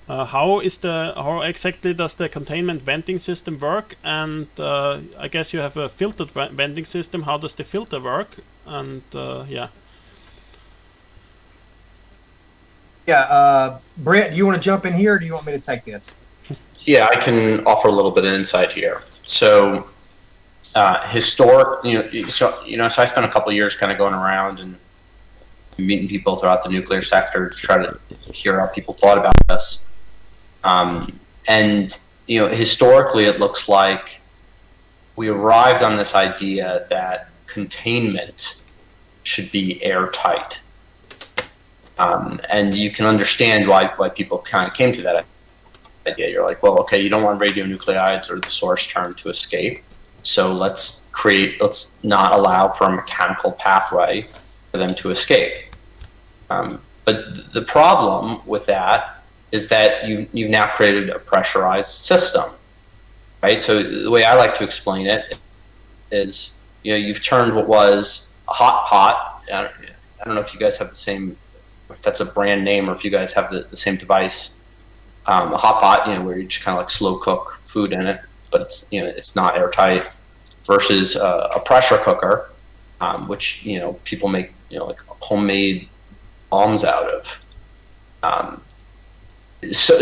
How exactly does the containment venting system work? And I guess you have a filtered venting system. How does the filter work? And yeah. Yeah, Brett, do you want to jump in here, or do you want me to take this? Yeah, I can offer a little bit of insight here. So, so I spent a couple of years kind of going around and meeting people throughout the nuclear sector to try to hear how people thought about this. And historically, it looks like we arrived on this idea that containment should be airtight. And you can understand why people kind of came to that idea. You're like, well, okay, you don't want radionuclides or the source term to escape, so let's not allow for a mechanical pathway for them to escape. But the problem with that is that you've now created a pressurized system, right? So the way I like to explain it is, you've turned what was a hot pot. I don't know if you guys have the same if that's a brand name, or if you guys have the same device, a hot pot, where you just kind of like slow cook food in it, but it's not airtight, versus a pressure cooker, which people make like homemade bombs out of. So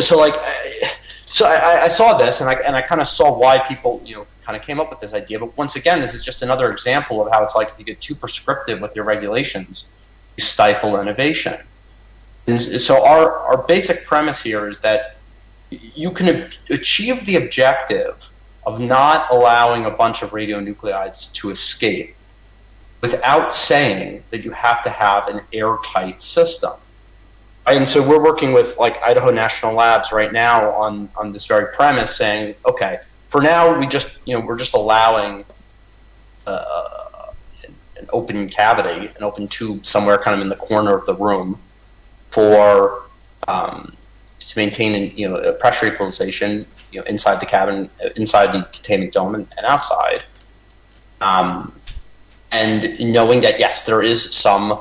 I saw this, and I kind of saw why people kind of came up with this idea. But once again, this is just another example of how it's like if you get too prescriptive with your regulations, you stifle innovation. And so our basic premise here is that you can achieve the objective of not allowing a bunch of radionuclides to escape without saying that you have to have an airtight system. And so we're working with like Idaho National Labs right now on this very premise, saying, okay, for now we're just allowing an open cavity, an open tube somewhere kind of in the corner of the room for to maintain a pressure equalization inside the cabin, inside the containment dome, and outside. And knowing that yes, there is some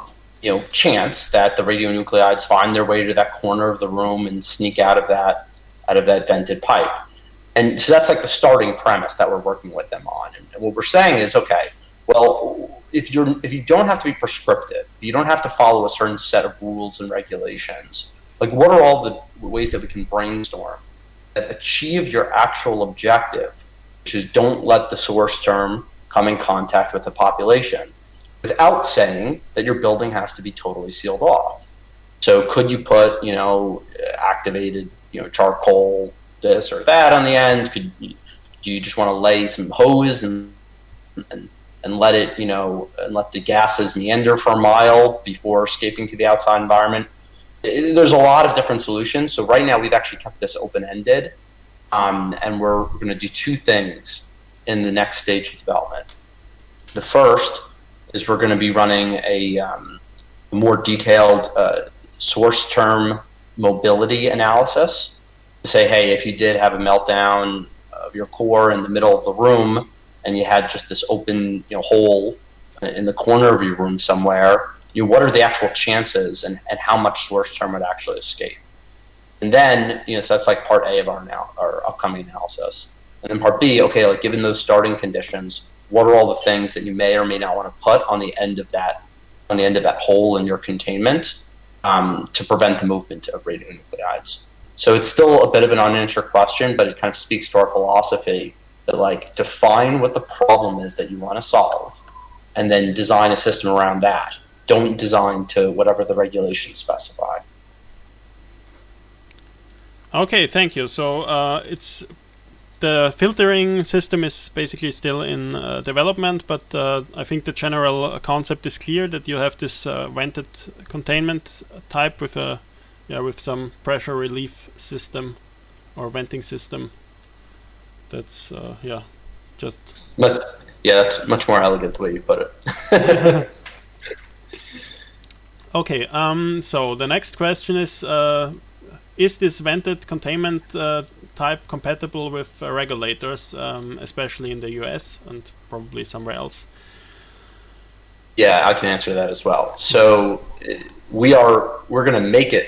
chance that the radionuclides find their way to that corner of the room and sneak out of that vented pipe. And so that's like the starting premise that we're working with them on. And what we're saying is, okay, well, if you don't have to be prescriptive, you don't have to follow a certain set of rules and regulations. Like, what are all the ways that we can brainstorm that achieve your actual objective, which is don't let the source term come in contact with the population, without saying that your building has to be totally sealed off? So could you put, activated, charcoal, this or that on the end? Do you just want to lay some hose and let it, and let the gases meander for a mile before escaping to the outside environment? There's a lot of different solutions. So right now we've actually kept this open-ended, and we're going to do two things in the next stage of development. The first is we're going to be running a more detailed source term mobility analysis to say, hey, if you did have a meltdown of your core in the middle of the room and you had just this open hole in the corner of your room somewhere, what are the actual chances and how much source term would actually escape? And then, so that's like part A of our upcoming analysis. And then part B, okay, like given those starting conditions, what are all the things that you may or may not want to put on the end of that hole in your containment to prevent the movement of radionuclides? So it's still a bit of an unanswered question, but it kind of speaks to our philosophy that like define what the problem is that you want to solve, and then design a system around that. Don't design to whatever the regulations specify. Okay, thank you. So it's the filtering system is basically still in development, but I think the general concept is clear, that you have this vented containment type with some pressure relief system or venting system. That's just. But yeah, that's much more elegant the way you put it. Okay. So the next question is this vented containment type compatible with regulators, especially in the US and probably somewhere else? Yeah, I can answer that as well. So we're going to make it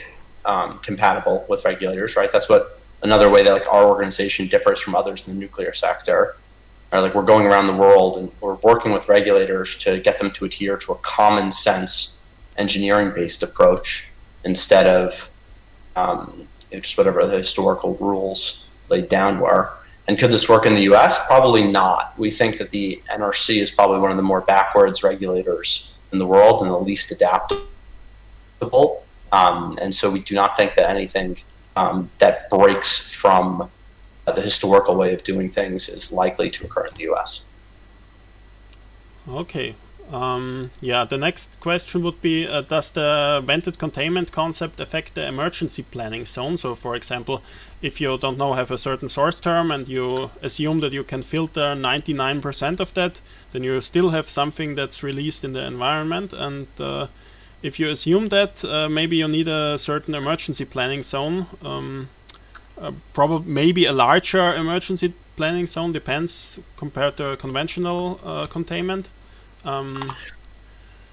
compatible with regulators, right? That's what another way that like our organization differs from others in the nuclear sector. Right? Like, we're going around the world and we're working with regulators to get them to adhere to a common sense engineering-based approach instead of just whatever the historical rules laid down were. And could this work in the US? Probably not. We think that the NRC is probably one of the more backwards regulators in the world and the least adaptable. And so we do not think that anything that breaks from the historical way of doing things is likely to occur in the US. Okay. The next question would be, does the vented containment concept affect the emergency planning zone? So, for example, if you don't know, have a certain source term and you assume that you can filter 99% of that, then you still have something that's released in the environment. And if you assume that, maybe you need a certain emergency planning zone, probably maybe a larger emergency planning zone, depends compared to a conventional containment.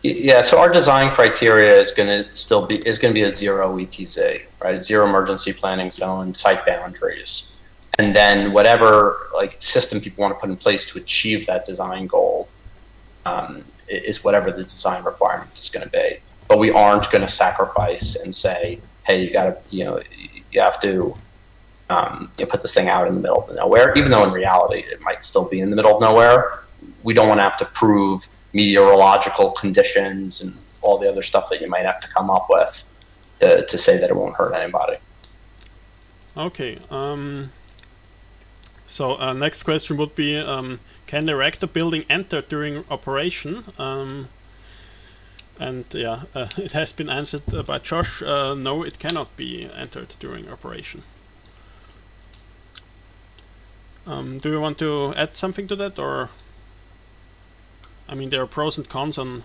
Yeah, so our design criteria is going to be a zero EPZ, right? Zero emergency planning zone, site boundaries, and then whatever like system people want to put in place to achieve that design goal is whatever the design requirement is going to be. But we aren't going to sacrifice and say, hey, you have to put this thing out in the middle of nowhere, even though in reality it might still be in the middle of nowhere. We don't want to have to prove meteorological conditions and all the other stuff that you might have to come up with to say that it won't hurt anybody. Okay. So next question would be, can the reactor building enter during operation? And yeah, it has been answered by Josh. No, it cannot be entered during operation. Do you want to add something to that, or? I mean, there are pros and cons on,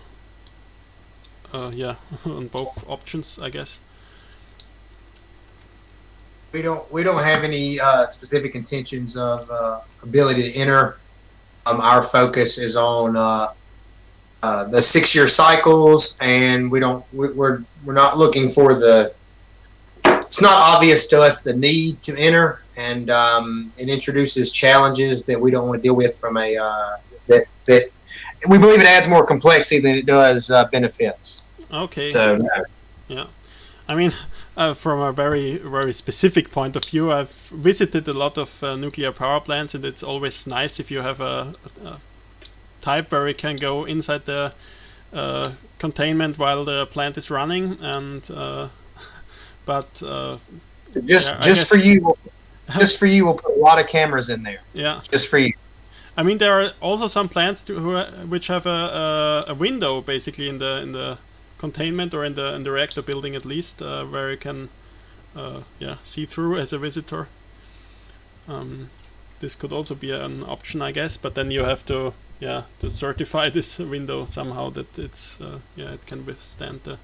on both options, I guess. We don't have any specific intentions of ability to enter. Our focus is on the 6-year cycles, and we're not looking for it's not obvious to us the need to enter, and it introduces challenges that we don't want to deal with from that we believe it adds more complexity than it does benefits. Okay. So no. Yeah, I mean, from a very, very specific point of view, I've visited a lot of nuclear power plants, and it's always nice if you have a type where you can go inside the containment while the plant is running, and just for you, we'll put a lot of cameras in there. Yeah. Just for you. I mean, there are also some plants which have a window basically in the containment or in the reactor building at least, where you can see through as a visitor. This could also be an option, I guess, but then you have to certify this window somehow that it can withstand the.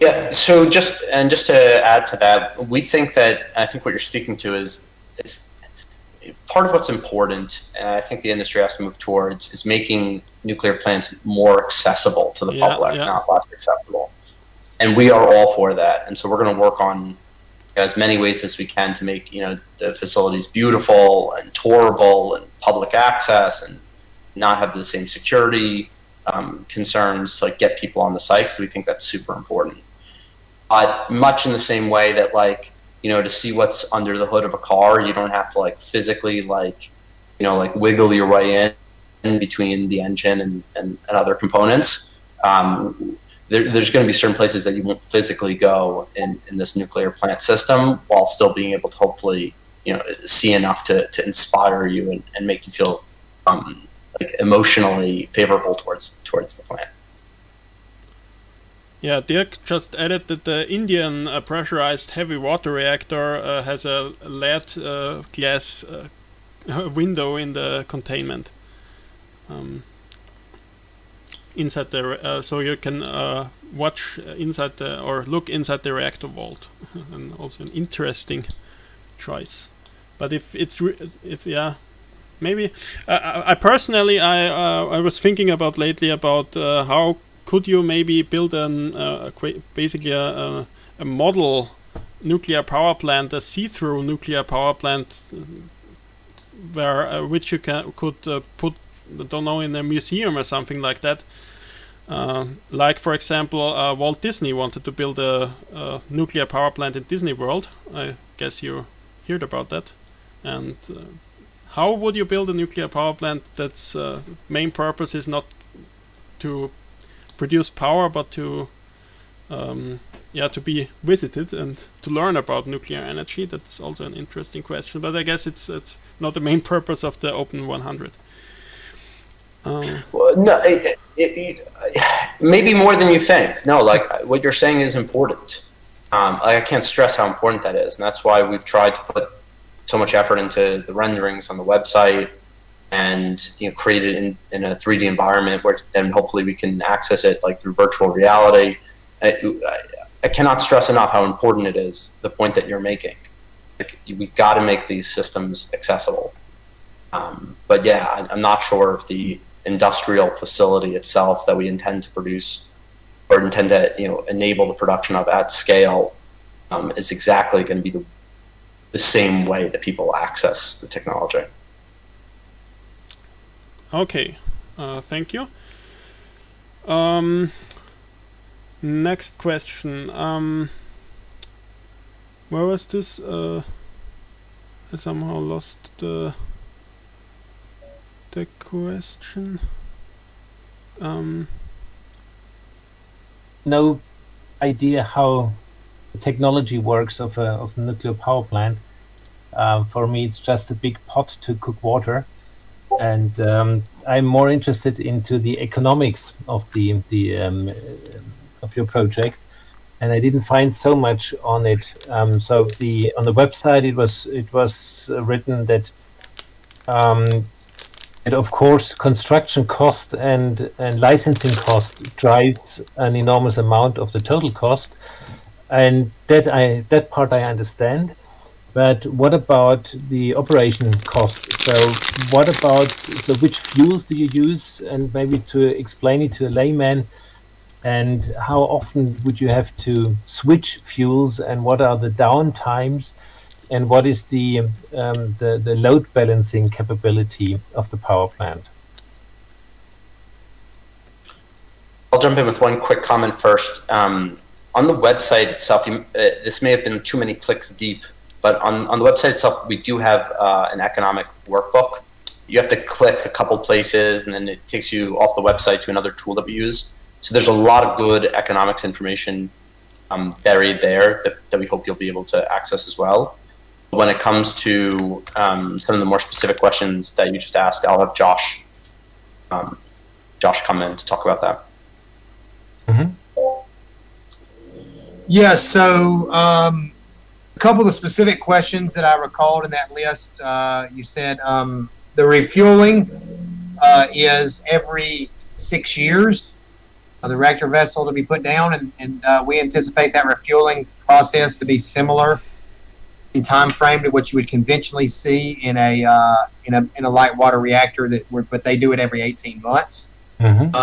Yeah. So just to add to that, I think what you're speaking to is part of what's important, and I think the industry has to move towards, is making nuclear plants more accessible to the public, not less accessible. And we are all for that. And so we're going to work on as many ways as we can to make the facilities beautiful and tourable and public access, and not have the same security concerns to get people on the site, because we think that's super important. Much in the same way that to see what's under the hood of a car, you don't have to physically wiggle your way in between the engine and other components. There's going to be certain places that you won't physically go in this nuclear plant system, while still being able to hopefully see enough to inspire you and make you feel emotionally favorable towards the plant. Yeah, Dirk just added that the Indian pressurized heavy water reactor has a lead glass window in the containment. Inside the so you can watch inside or look inside the reactor vault, and also an interesting choice. But maybe I personally I was thinking about lately about how could you maybe build basically a model nuclear power plant, a see-through nuclear power plant, which you could put, I don't know, in a museum or something like that. Like for example, Walt Disney wanted to build a nuclear power plant in Disney World. I guess you heard about that. And how would you build a nuclear power plant that's main purpose is not to produce power, but to be visited and to learn about nuclear energy? That's also an interesting question, but I guess it's not the main purpose of the Open-100. Well, no, maybe more than you think. No, what you're saying is important. I can't stress how important that is, and that's why we've tried to put so much effort into the renderings on the website, and create it in a 3D environment where then hopefully we can access it through virtual reality. I cannot stress enough how important it is, the point that you're making. We got to make these systems accessible. But yeah, I'm not sure if the industrial facility itself that we intend to produce or intend to enable the production of at scale is exactly going to be the same way that people access the technology. Okay, thank you. Next question. Where was this? I somehow lost the question. No idea how the technology works of a nuclear power plant. For me, it's just a big pot to cook water, and I'm more interested into the economics of of your project, and I didn't find so much on it. So on the website it was written that of course construction cost and licensing cost drives an enormous amount of the total cost, and that part I understand. But what about the operation cost? So which fuels do you use, and maybe to explain it to a layman, and how often would you have to switch fuels, and what are the downtimes, and what is the load balancing capability of the power plant? I'll jump in with one quick comment first. On the website itself, this may have been too many clicks deep, but on the website itself, we do have an economic workbook. You have to click a couple places, and then it takes you off the website to another tool that we use. So there's a lot of good economics information buried there that we hope you'll be able to access as well. When it comes to some of the more specific questions that you just asked, I'll have Josh come in to talk about that. Mm-hmm. Yeah, so a couple of the specific questions that I recalled in that list, you said the refueling is every 6 years. The reactor vessel to be put down, and we anticipate that refueling process to be similar in time frame to what you would conventionally see in a light water reactor, but they do it every 18 months. Mm-hmm.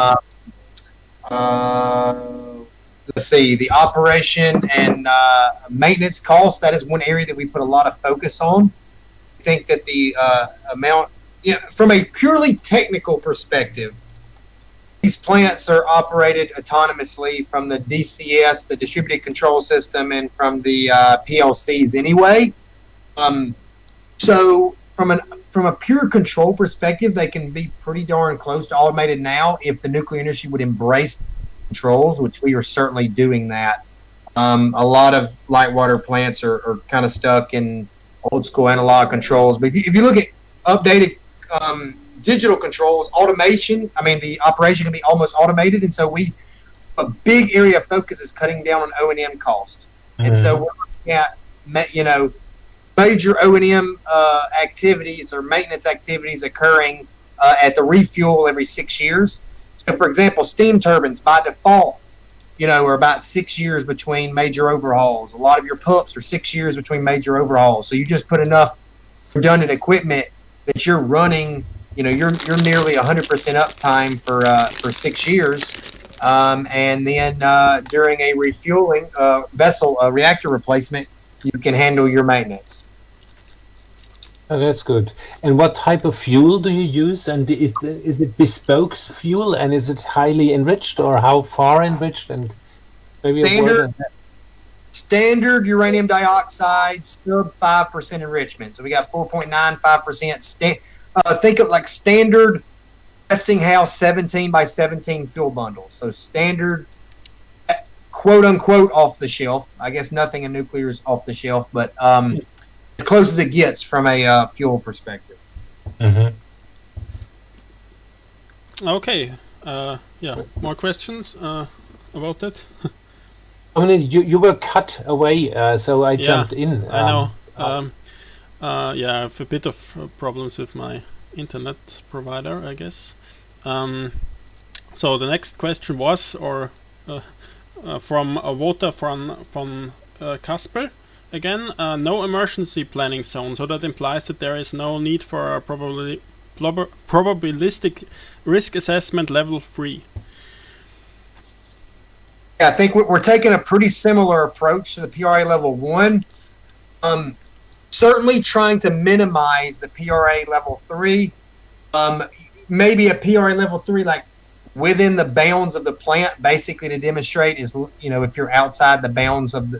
Let's see, the operation and maintenance costs, that is one area that we put a lot of focus on. I think that the amount, from a purely technical perspective, these plants are operated autonomously from the DCS, the distributed control system, and from the PLCs anyway. So from a pure control perspective, they can be pretty darn close to automated now if the nuclear industry would embrace controls, which we are certainly doing that. A lot of light water plants are kind of stuck in old school analog controls. But if you look at updated digital controls, the operation can be almost automated. And so a big area of focus is cutting down on O&M costs. Mm-hmm. And so we're looking at, major O&M activities or maintenance activities occurring at the refuel every 6 years. So, for example, steam turbines by default, are about 6 years between major overhauls. A lot of your pumps are 6 years between major overhauls. So you just put enough redundant equipment that you're running, you're nearly 100% uptime for 6 years. And then during a refueling reactor replacement, you can handle your maintenance. Oh, that's good. And what type of fuel do you use? And is it bespoke fuel, and is it highly enriched, or how far enriched? And maybe a word on that. Standard uranium dioxide, sub 5% enrichment. So we got 4.95%. Think of like standard Westinghouse 17 by 17 fuel bundle. So standard, quote unquote, off the shelf. I guess nothing in nuclear is off the shelf, but as close as it gets from a fuel perspective. Mm-hmm. Okay. More questions about that? I mean, you were cut away, so I jumped in. I know. I have a bit of problems with my internet provider, I guess. So the next question was, from a voter from Casper. Again, no emergency planning zone, so that implies that there is no need for a probably probabilistic risk assessment level 3. Yeah, I think we're taking a pretty similar approach to the PRA level 1. Certainly trying to minimize the PRA level 3. Maybe a PRA level 3 like within the bounds of the plant, basically to demonstrate is, if you're outside the bounds of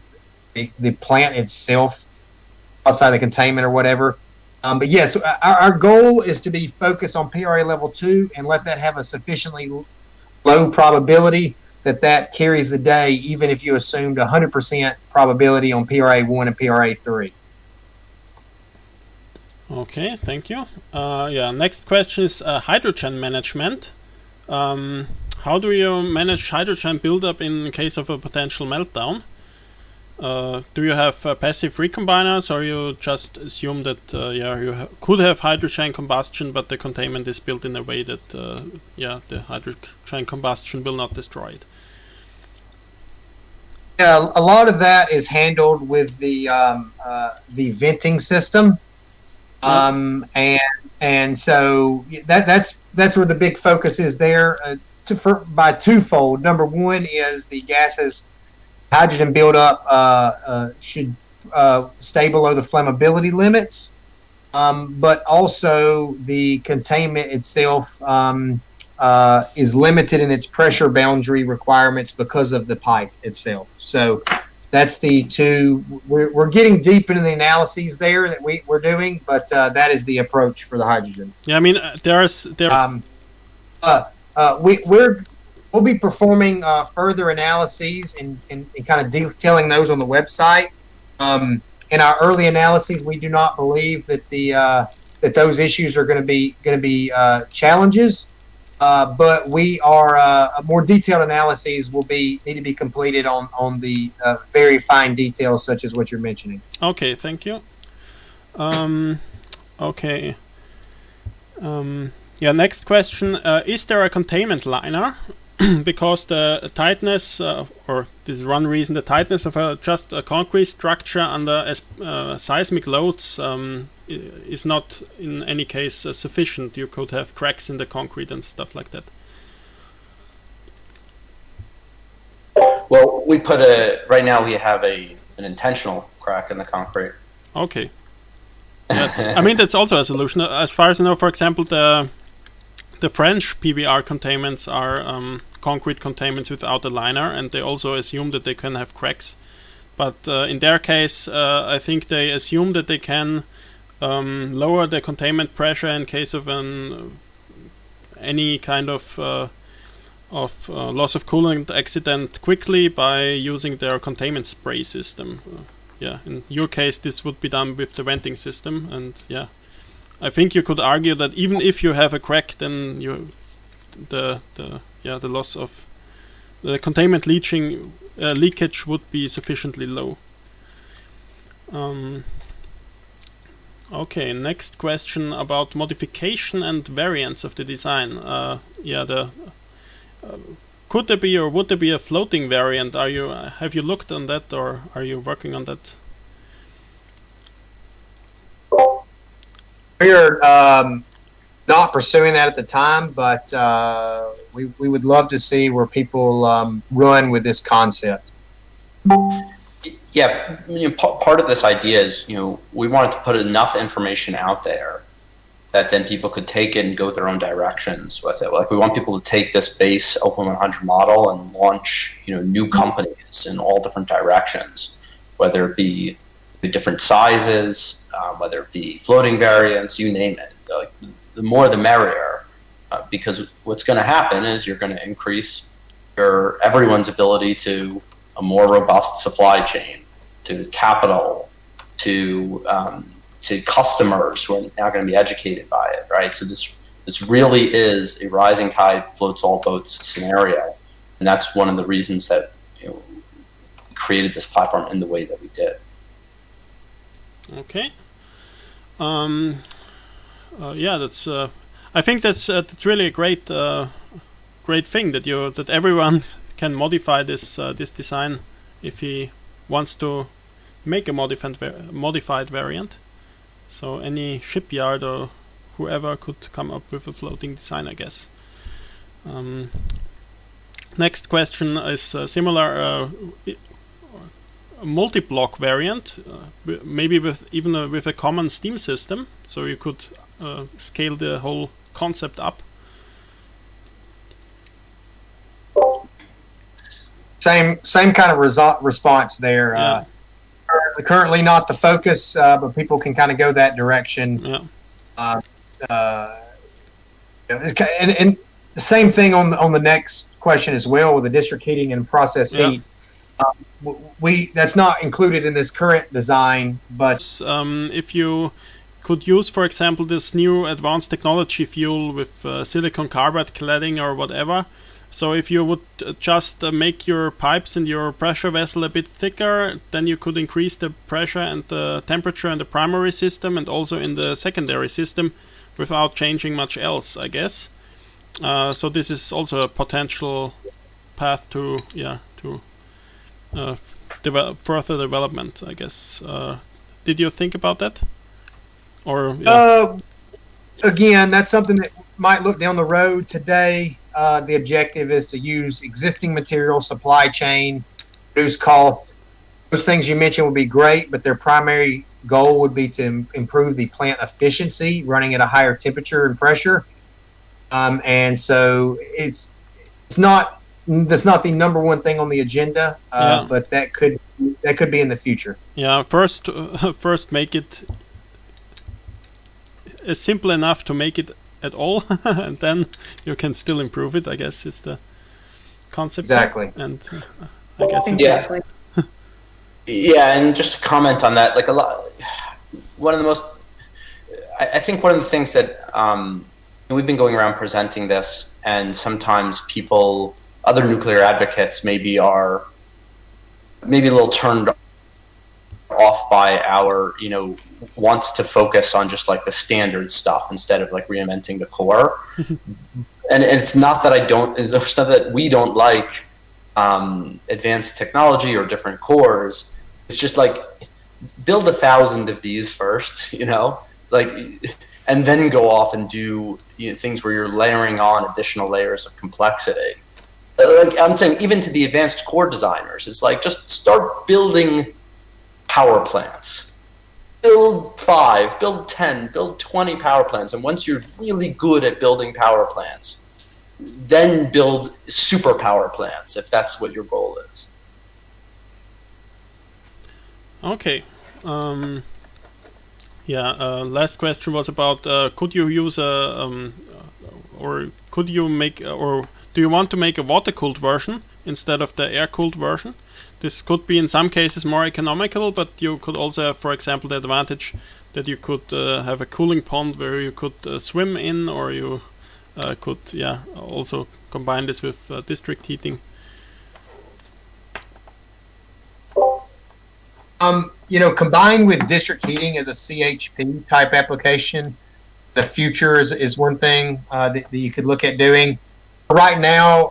the plant itself, outside the containment or whatever. But yes, our goal is to be focused on PRA level 2 and let that have a sufficiently low probability that carries the day, even if you assumed 100% probability on PRA 1 and PRA 3. Okay, thank you. Next question is hydrogen management. How do you manage hydrogen buildup in case of a potential meltdown? Do you have passive recombiners, or you just assume that you could have hydrogen combustion, but the containment is built in a way that the hydrogen combustion will not destroy it? Yeah, a lot of that is handled with the venting system. And so that's where the big focus is there, by twofold. Number one is the gases hydrogen buildup should stay below the flammability limits, but also the containment itself is limited in its pressure boundary requirements because of the pipe itself. So that's the two. We're getting deep into the analyses there that we're doing, but that is the approach for the hydrogen. Yeah, I mean, we'll be performing further analyses and kind of detailing those on the website. In our early analyses, we do not believe that that those issues are going to be challenges. But we are more detailed analyses will need to be completed on the very fine details such as what you're mentioning. Okay, thank you. Okay. Next question: is there a containment liner? Because the tightness, or this is one reason, the tightness of just a concrete structure under seismic loads is not in any case sufficient. You could have cracks in the concrete and stuff like that. Well, right now we have an intentional crack in the concrete. Okay. Yeah, I mean, that's also a solution. As far as I know, for example, the French PVR containments are concrete containments without a liner, and they also assume that they can have cracks. But in their case, I think they assume that they can lower the containment pressure in case of any kind of loss of coolant accident quickly by using their containment spray system. In your case, this would be done with the venting system, and I think you could argue that even if you have a crack, then the loss of the containment leakage would be sufficiently low. Okay, next question about modification and variants of the design. Could there be or would there be a floating variant? Have you looked on that, or are you working on that? We're not pursuing that at the time, but we would love to see where people run with this concept. Yeah, part of this idea is, we wanted to put enough information out there that then people could take it and go their own directions with it. Like, we want people to take this base Open-100 model and launch, new companies in all different directions, whether it be different sizes, whether it be floating variants, you name it. The more the merrier, because what's going to happen is you're going to increase everyone's ability to a more robust supply chain, to capital, to customers who are now going to be educated by it, right? So this really is a rising tide floats all boats scenario, and that's one of the reasons that we created this platform in the way that we did. Okay. That's. I think that's really a great thing that everyone can modify this design if he wants to make a modified variant. So any shipyard or whoever could come up with a floating design, I guess. Next question is similar, a multi-block variant, maybe with even with a common steam system, so you could scale the whole concept up. Same kind of response there. Yeah. Currently not the focus, but people can kind of go that direction. Yeah. And the same thing on the next question as well with the district heating and process heat. That's not included in this current design, but if you could use, for example, this new advanced technology fuel with silicon carbide cladding or whatever. So if you would just make your pipes and your pressure vessel a bit thicker, then you could increase the pressure and the temperature in the primary system and also in the secondary system without changing much else, I guess. So this is also a potential path to further development, I guess. Did you think about that? Or again, that's something that might look down the road. Today, the objective is to use existing material, supply chain, reduce cost. Those things you mentioned would be great, but their primary goal would be to improve the plant efficiency, running at a higher temperature and pressure. And so that's not the number one thing on the agenda, but that could be in the future. Yeah, first make it simple enough to make it at all, and then you can still improve it, I guess, is the concept. Exactly. And I guess Exactly. Yeah, and just to comment on that, like I think one of the things that we've been going around presenting this, and sometimes other nuclear advocates maybe are a little turned off by our, wants to focus on just like the standard stuff instead of like reinventing the core. And it's not that it's not that we don't like advanced technology or different cores. It's just like build 1,000 of these first, and then go off and do things where you're layering on additional layers of complexity. Like I'm saying, even to the advanced core designers, it's like just start building power plants. Build 5, build 10, build 20 power plants, and once you're really good at building power plants, then build super power plants if that's what your goal is. Okay. Last question was about could you use do you want to make a water-cooled version instead of the air-cooled version? This could be in some cases more economical, but you could also have, for example, the advantage that you could have a cooling pond where you could swim in, or you could also combine this with district heating. Combined with district heating as a CHP type application, the future is one thing that you could look at doing. Right now,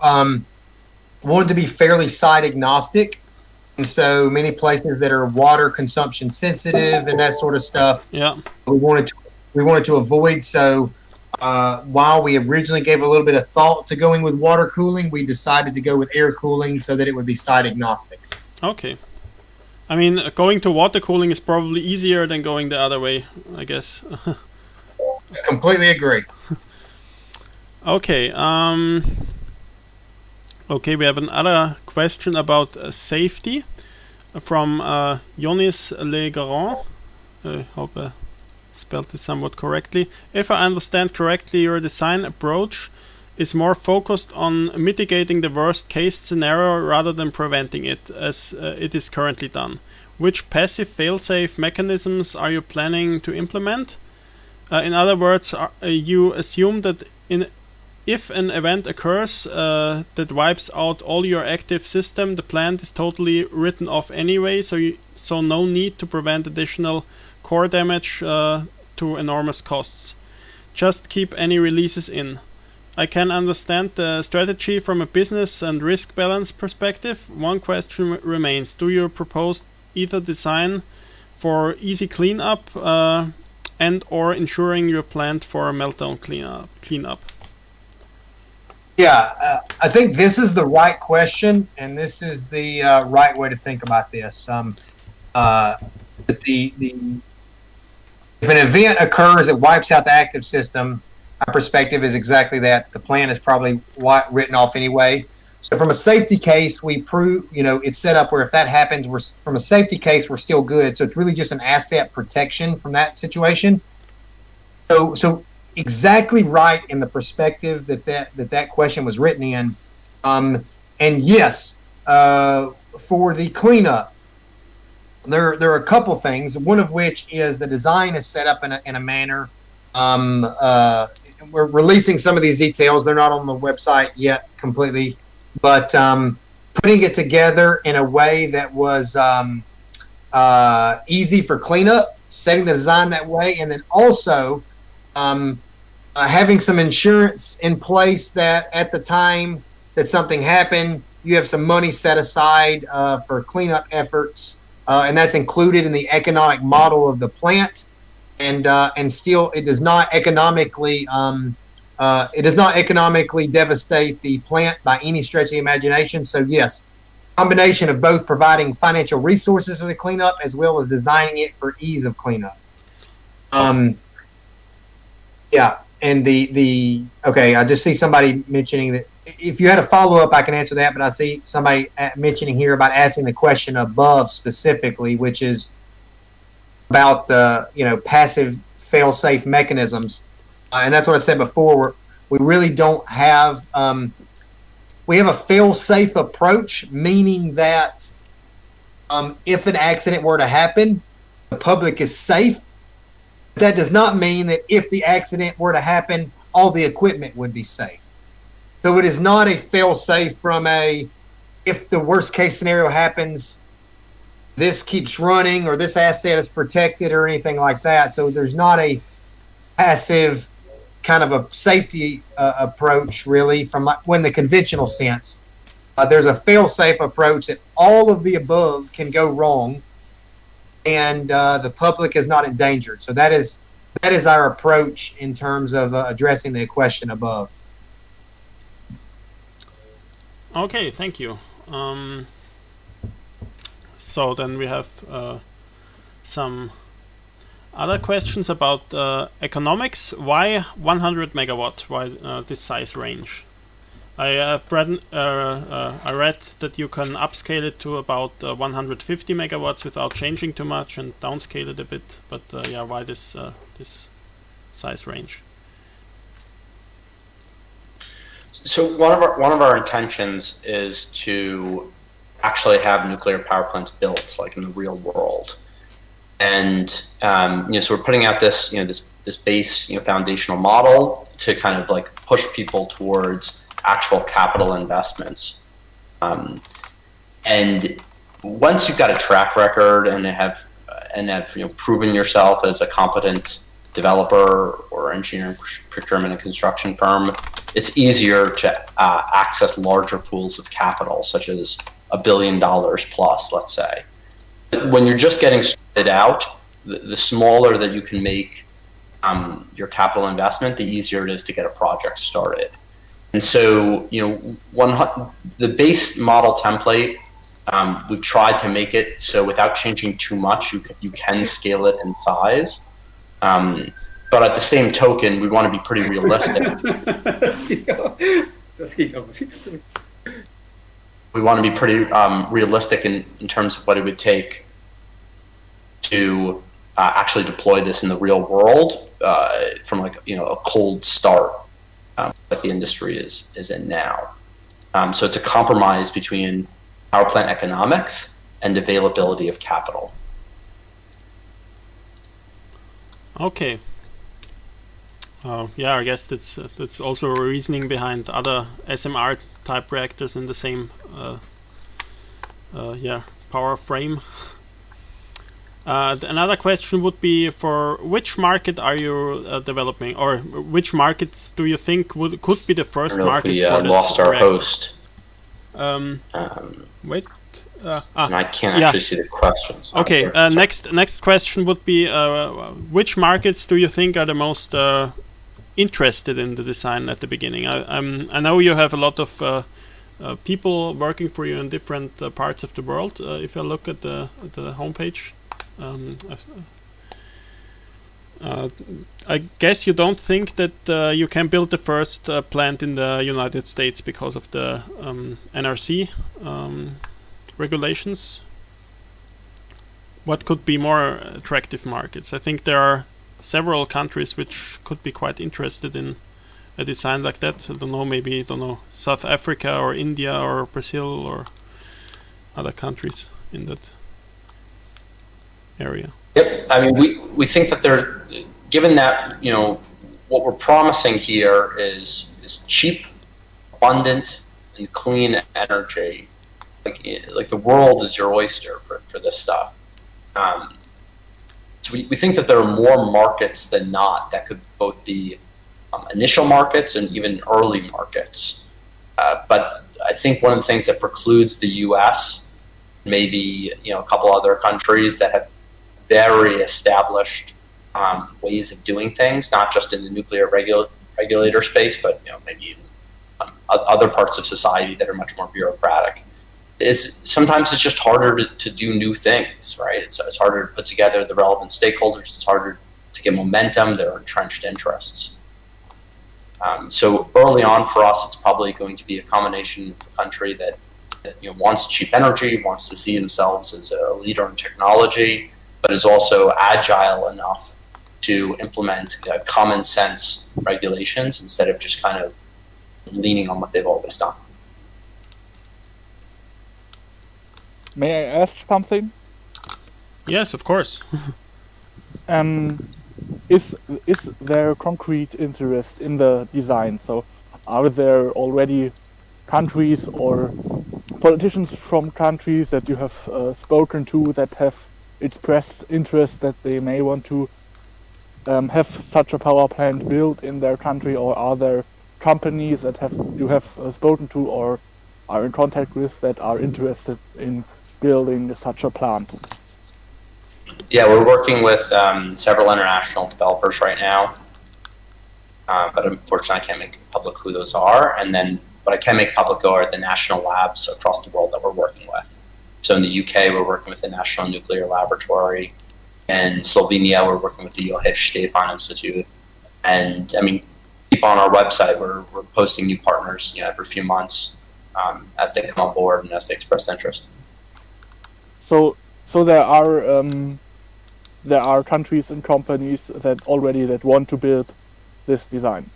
wanted to be fairly site agnostic, and so many places that are water consumption sensitive and that sort of stuff, we wanted to avoid. So while we originally gave a little bit of thought to going with water cooling, we decided to go with air cooling so that it would be site agnostic. Okay. I mean, going to water cooling is probably easier than going the other way, I guess. I completely agree. Okay. Okay, we have another question about safety from Yonis Legrand. I hope I spelled this somewhat correctly. If I understand correctly, your design approach is more focused on mitigating the worst case scenario rather than preventing it, as it is currently done. Which passive failsafe mechanisms are you planning to implement? In other words, you assume that if an event occurs that wipes out all your active system, the plant is totally written off anyway, so no need to prevent additional core damage to enormous costs. Just keep any releases in. I can understand the strategy from a business and risk balance perspective. One question remains. Do you propose either design for easy cleanup and or ensuring your plant for meltdown cleanup? Yeah, I think this is the right question, and this is the right way to think about this. If an event occurs that wipes out the active system, my perspective is exactly that. The plant is probably written off anyway. So from a safety case, we prove, it's set up where if that happens, from a safety case, we're still good. So it's really just an asset protection from that situation. So exactly right in the perspective that question was written in. And yes, for the cleanup, there are a couple things. One of which is the design is set up in a manner. We're releasing some of these details. They're not on the website yet completely, but putting it together in a way that was easy for cleanup, setting the design that way, and then also having some insurance in place that at the time that something happened, you have some money set aside for cleanup efforts. And that's included in the economic model of the plant, and still it does not economically devastate the plant by any stretch of the imagination. So yes, combination of both providing financial resources for the cleanup as well as designing it for ease of cleanup. Yeah, and okay, I just see somebody mentioning that. If you had a follow-up, I can answer that, but I see somebody mentioning here about asking the question above specifically, which is about the passive fail-safe mechanisms, and that's what I said before. We really don't have we have a fail-safe approach, meaning that if an accident were to happen, the public is safe. That does not mean that if the accident were to happen, all the equipment would be safe. So it is not a fail-safe from if the worst case scenario happens, this keeps running or this asset is protected or anything like that. So there's not a passive kind of a safety approach really from when the conventional sense. There's a fail-safe approach that all of the above can go wrong and the public is not endangered. So that is our approach in terms of addressing the question above. Okay, thank you. So then we have some other questions about economics. Why 100 megawatt? Why this size range? I read that you can upscale it to about 150 megawatts without changing too much and downscale it a bit. But yeah, why this size range? So one of our intentions is to actually have nuclear power plants built, like in the real world, and so we're putting out this this base foundational model to kind of like push people towards actual capital investments, and once you've got a track record and have proven yourself as a competent developer or engineering, procurement, and construction firm, it's easier to access larger pools of capital, such as $1 billion plus, let's say. But when you're just getting started out, the smaller that you can make your capital investment, the easier it is to get a project started. And so, the base model template, we've tried to make it so without changing too much, you can scale it in size. But at the same token, we want to be pretty realistic. We want to be pretty realistic in terms of what it would take to actually deploy this in the real world from a cold start like the industry is in now. So it's a compromise between power plant economics and availability of capital. Okay. Yeah, I guess that's also a reasoning behind other SMR type reactors in the same power frame. Another question would be, for which market are you developing, or which markets do you think could be the first markets for this lost our reactor? host. Wait, And I can't yeah. actually see the questions. Okay. Here. Sorry. Next question would be which markets do you think are the most interested in the design at the beginning? I know you have a lot of people working for you in different parts of the world. If you look at the homepage, I guess you don't think that you can build the first plant in the United States because of the NRC regulations. What could be more attractive markets? I think there are several countries which could be quite interested in a design like that. I don't know, maybe South Africa or India or Brazil or other countries in that area. Yep. I mean, we think that there, given that, you know, what we're promising here is cheap, abundant, and clean energy. Like the world is your oyster for this stuff. So we think that there are more markets than not that could both be initial markets and even early markets. But I think one of the things that precludes the U.S., maybe, you know, a couple other countries that have very established ways of doing things, not just in the nuclear regulator space, but, you know, maybe even other parts of society that are much more bureaucratic. Sometimes it's just harder to do new things, right? It's harder to put together the relevant stakeholders. It's harder to get momentum. There are entrenched interests. So early on for us, it's probably going to be a combination of a country that you know, wants cheap energy, wants to see themselves as a leader in technology, but is also agile enough to implement common sense regulations instead of just kind of leaning on what they've always done. May I ask something? Yes, of course. Is there concrete interest in the design? So are there already countries or politicians from countries that you have spoken to that have expressed interest that they may want to have such a power plant built in their country, or are there companies that you have spoken to or are in contact with that are interested in building such a plant? Yeah, we're working with several international developers right now, but unfortunately I can't make public who those are. And then what I can make public are the national labs across the world that we're working with. So in the UK, we're working with the National Nuclear Laboratory. In Slovenia, we're working with the Johannes Stefan Institute. And I mean, keep on our website, we're posting new partners, you know, every few months as they come on board and as they express interest. So there are countries and companies that want to build this design.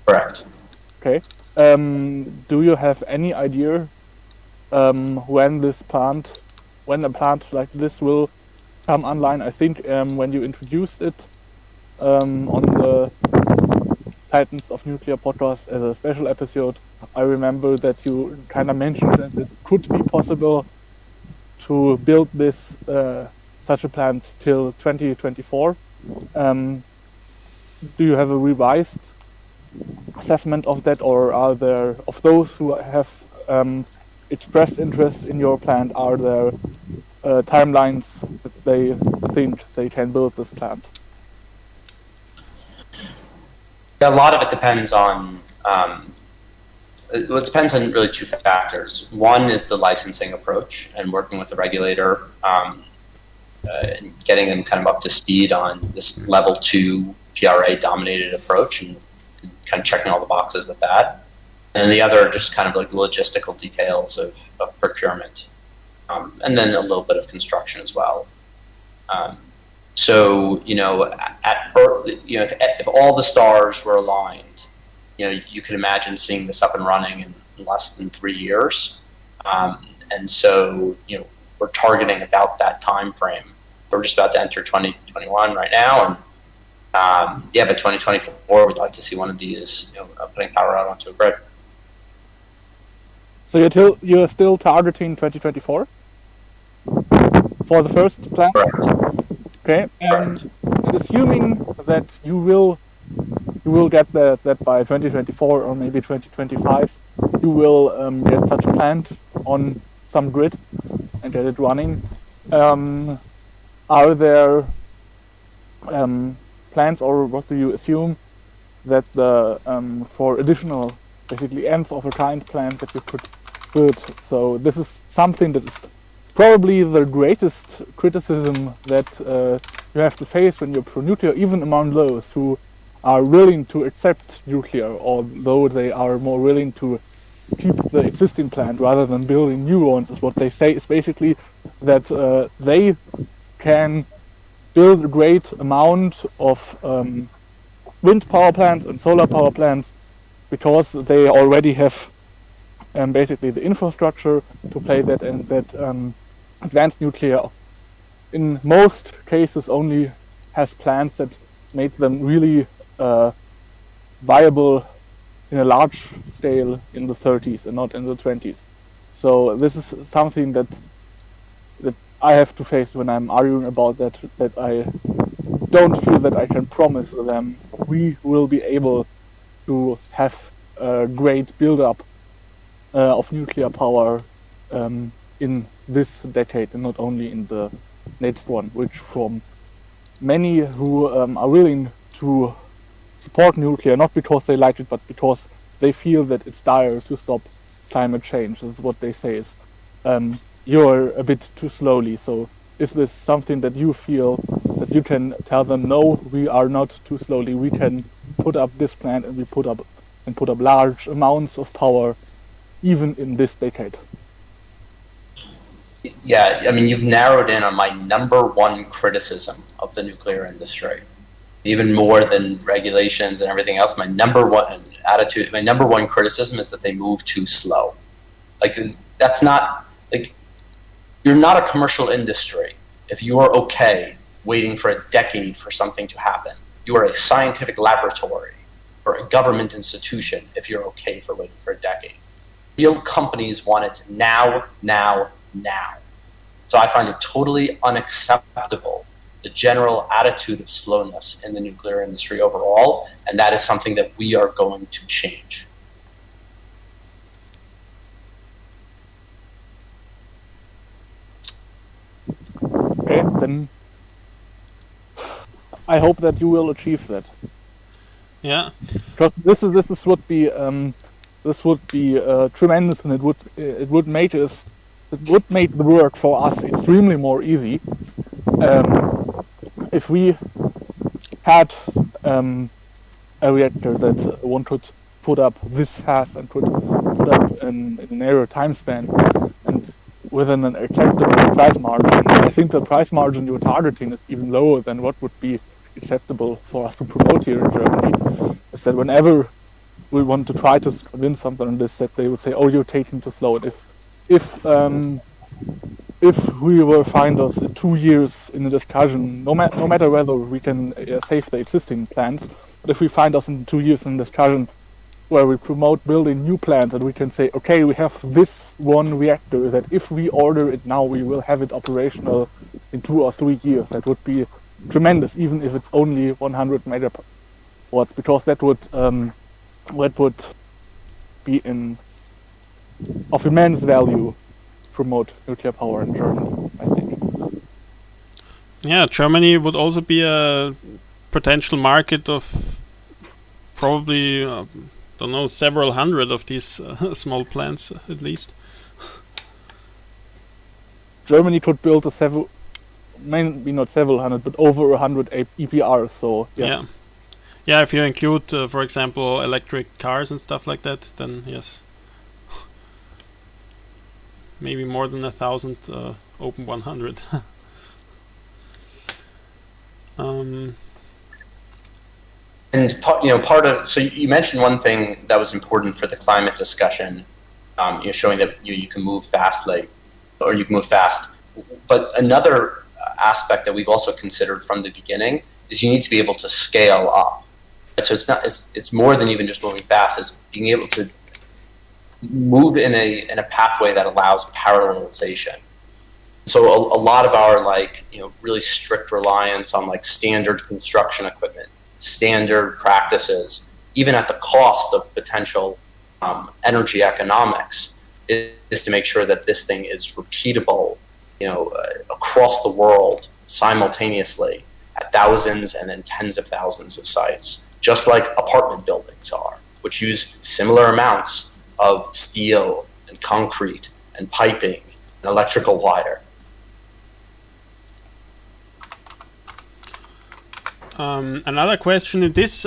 Correct. Okay. Do you have any idea when a plant like this will come online? I think when you introduced it on the Titans of Nuclear podcast as a special episode, I remember that you kind of mentioned that it could be possible to build this such a plant till 2024. Do you have a revised assessment of that, or are there, of those who have expressed interest in your plant, are there timelines that they think they can build this plant? Yeah, a lot of it depends on it depends on really two factors. One is the licensing approach and working with the regulator and getting them kind of up to speed on this level 2 PRA dominated approach and kind of checking all the boxes with that. And the other just kind of like the logistical details of procurement, and then a little bit of construction as well. So, you know, if all the stars were aligned, you know, you could imagine seeing this up and running in less than 3 years. And so, you know, we're targeting about that time frame. We're just about to enter 2021 right now, and yeah, by 2024, we'd like to see one of these, you know, putting power out onto a grid. So you're still targeting 2024 for the first plant? Correct. Okay, and assuming that you will get that by 2024 or maybe 2025, you will get such a plant on some grid and get it running. Are there plans, or what do you assume that the for additional basically nth of a kind plant that you could build? So this is something that is probably the greatest criticism that you have to face when you're pro-nuclear, even among those who are willing to accept nuclear, although they are more willing to keep the existing plant rather than building new ones. Is what they say is basically that they can build a great amount of wind power plants and solar power plants because they already have basically the infrastructure to play that, and that advanced nuclear in most cases only has plants that make them really viable in a large scale in the 30s and not in the 20s. So this is something that I have to face when I'm arguing about that I don't feel that I can promise them we will be able to have a great build-up of nuclear power in this decade and not only in the next one, which from many who are willing to support nuclear, not because they like it, but because they feel that it's dire to stop climate change. That's what they say is, you're a bit too slowly. So is this something that you feel that you can tell them, no, we are not too slowly, we can put up this plant and we put up large amounts of power even in this decade? Yeah, I mean, you've narrowed in on my number one criticism of the nuclear industry. Even more than regulations and everything else, my number one criticism is that they move too slow. Like, that's not, like, you're not a commercial industry if you are okay waiting for a decade for something to happen. You are a scientific laboratory or a government institution if you're okay for waiting for a decade. Real companies want it now, now, now. So I find it totally unacceptable, the general attitude of slowness in the nuclear industry overall, and that is something that we are going to change. Okay, then I hope that you will achieve that. Yeah. Because this would be tremendous, and it would make the work for us extremely more easy if we had a reactor that one could put up this fast and could put up in a narrow time span and within an acceptable price margin. I think the price margin you're targeting is even lower than what would be acceptable for us to promote here in Germany. Is that whenever we want to try to convince something on this, that they would say, "Oh, you're taking too slow." And if we will find us in 2 years in a discussion, no matter whether we can save the existing plants, but if we find us in 2 years in a discussion where we promote building new plants, and we can say, okay, we have this one reactor that if we order it now, we will have it operational in 2 or 3 years. That would be tremendous, even if it's only 100 megawatts, because that would be of immense value to promote nuclear power in Germany, I think. Yeah, Germany would also be a potential market of probably, don't know, several hundred of these small plants at least. Germany could build maybe not several hundred, but over 100 EPRs, so yes. Yeah. Yeah, if you include, for example, electric cars and stuff like that, then yes. Maybe more than 1,000 Open-100. And part of, so you mentioned one thing that was important for the climate discussion, showing that you can move fast, or you can move fast. But another aspect that we've also considered from the beginning is you need to be able to scale up. So it's more than even just moving fast. It's being able to move in a pathway that allows parallelization. So a lot of our really strict reliance on standard construction equipment, standard practices, even at the cost of potential energy economics, is to make sure that this thing is repeatable, across the world simultaneously at thousands and then tens of thousands of sites, just like apartment buildings are, which use similar amounts of steel and concrete and piping and electrical wire. Another question in this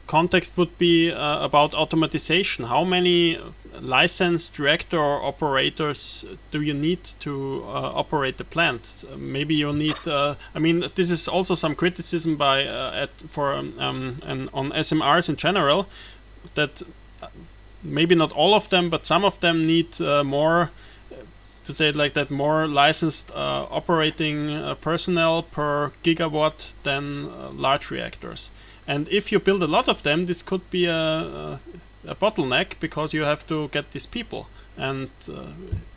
context would be about automatization. How many licensed reactor operators do you need to operate the plant? Maybe you need. I mean, this is also some criticism by on SMRs in general, that maybe not all of them, but some of them need more. To say it like that, more licensed operating personnel per gigawatt than large reactors. And if you build a lot of them, this could be a bottleneck, because you have to get these people, and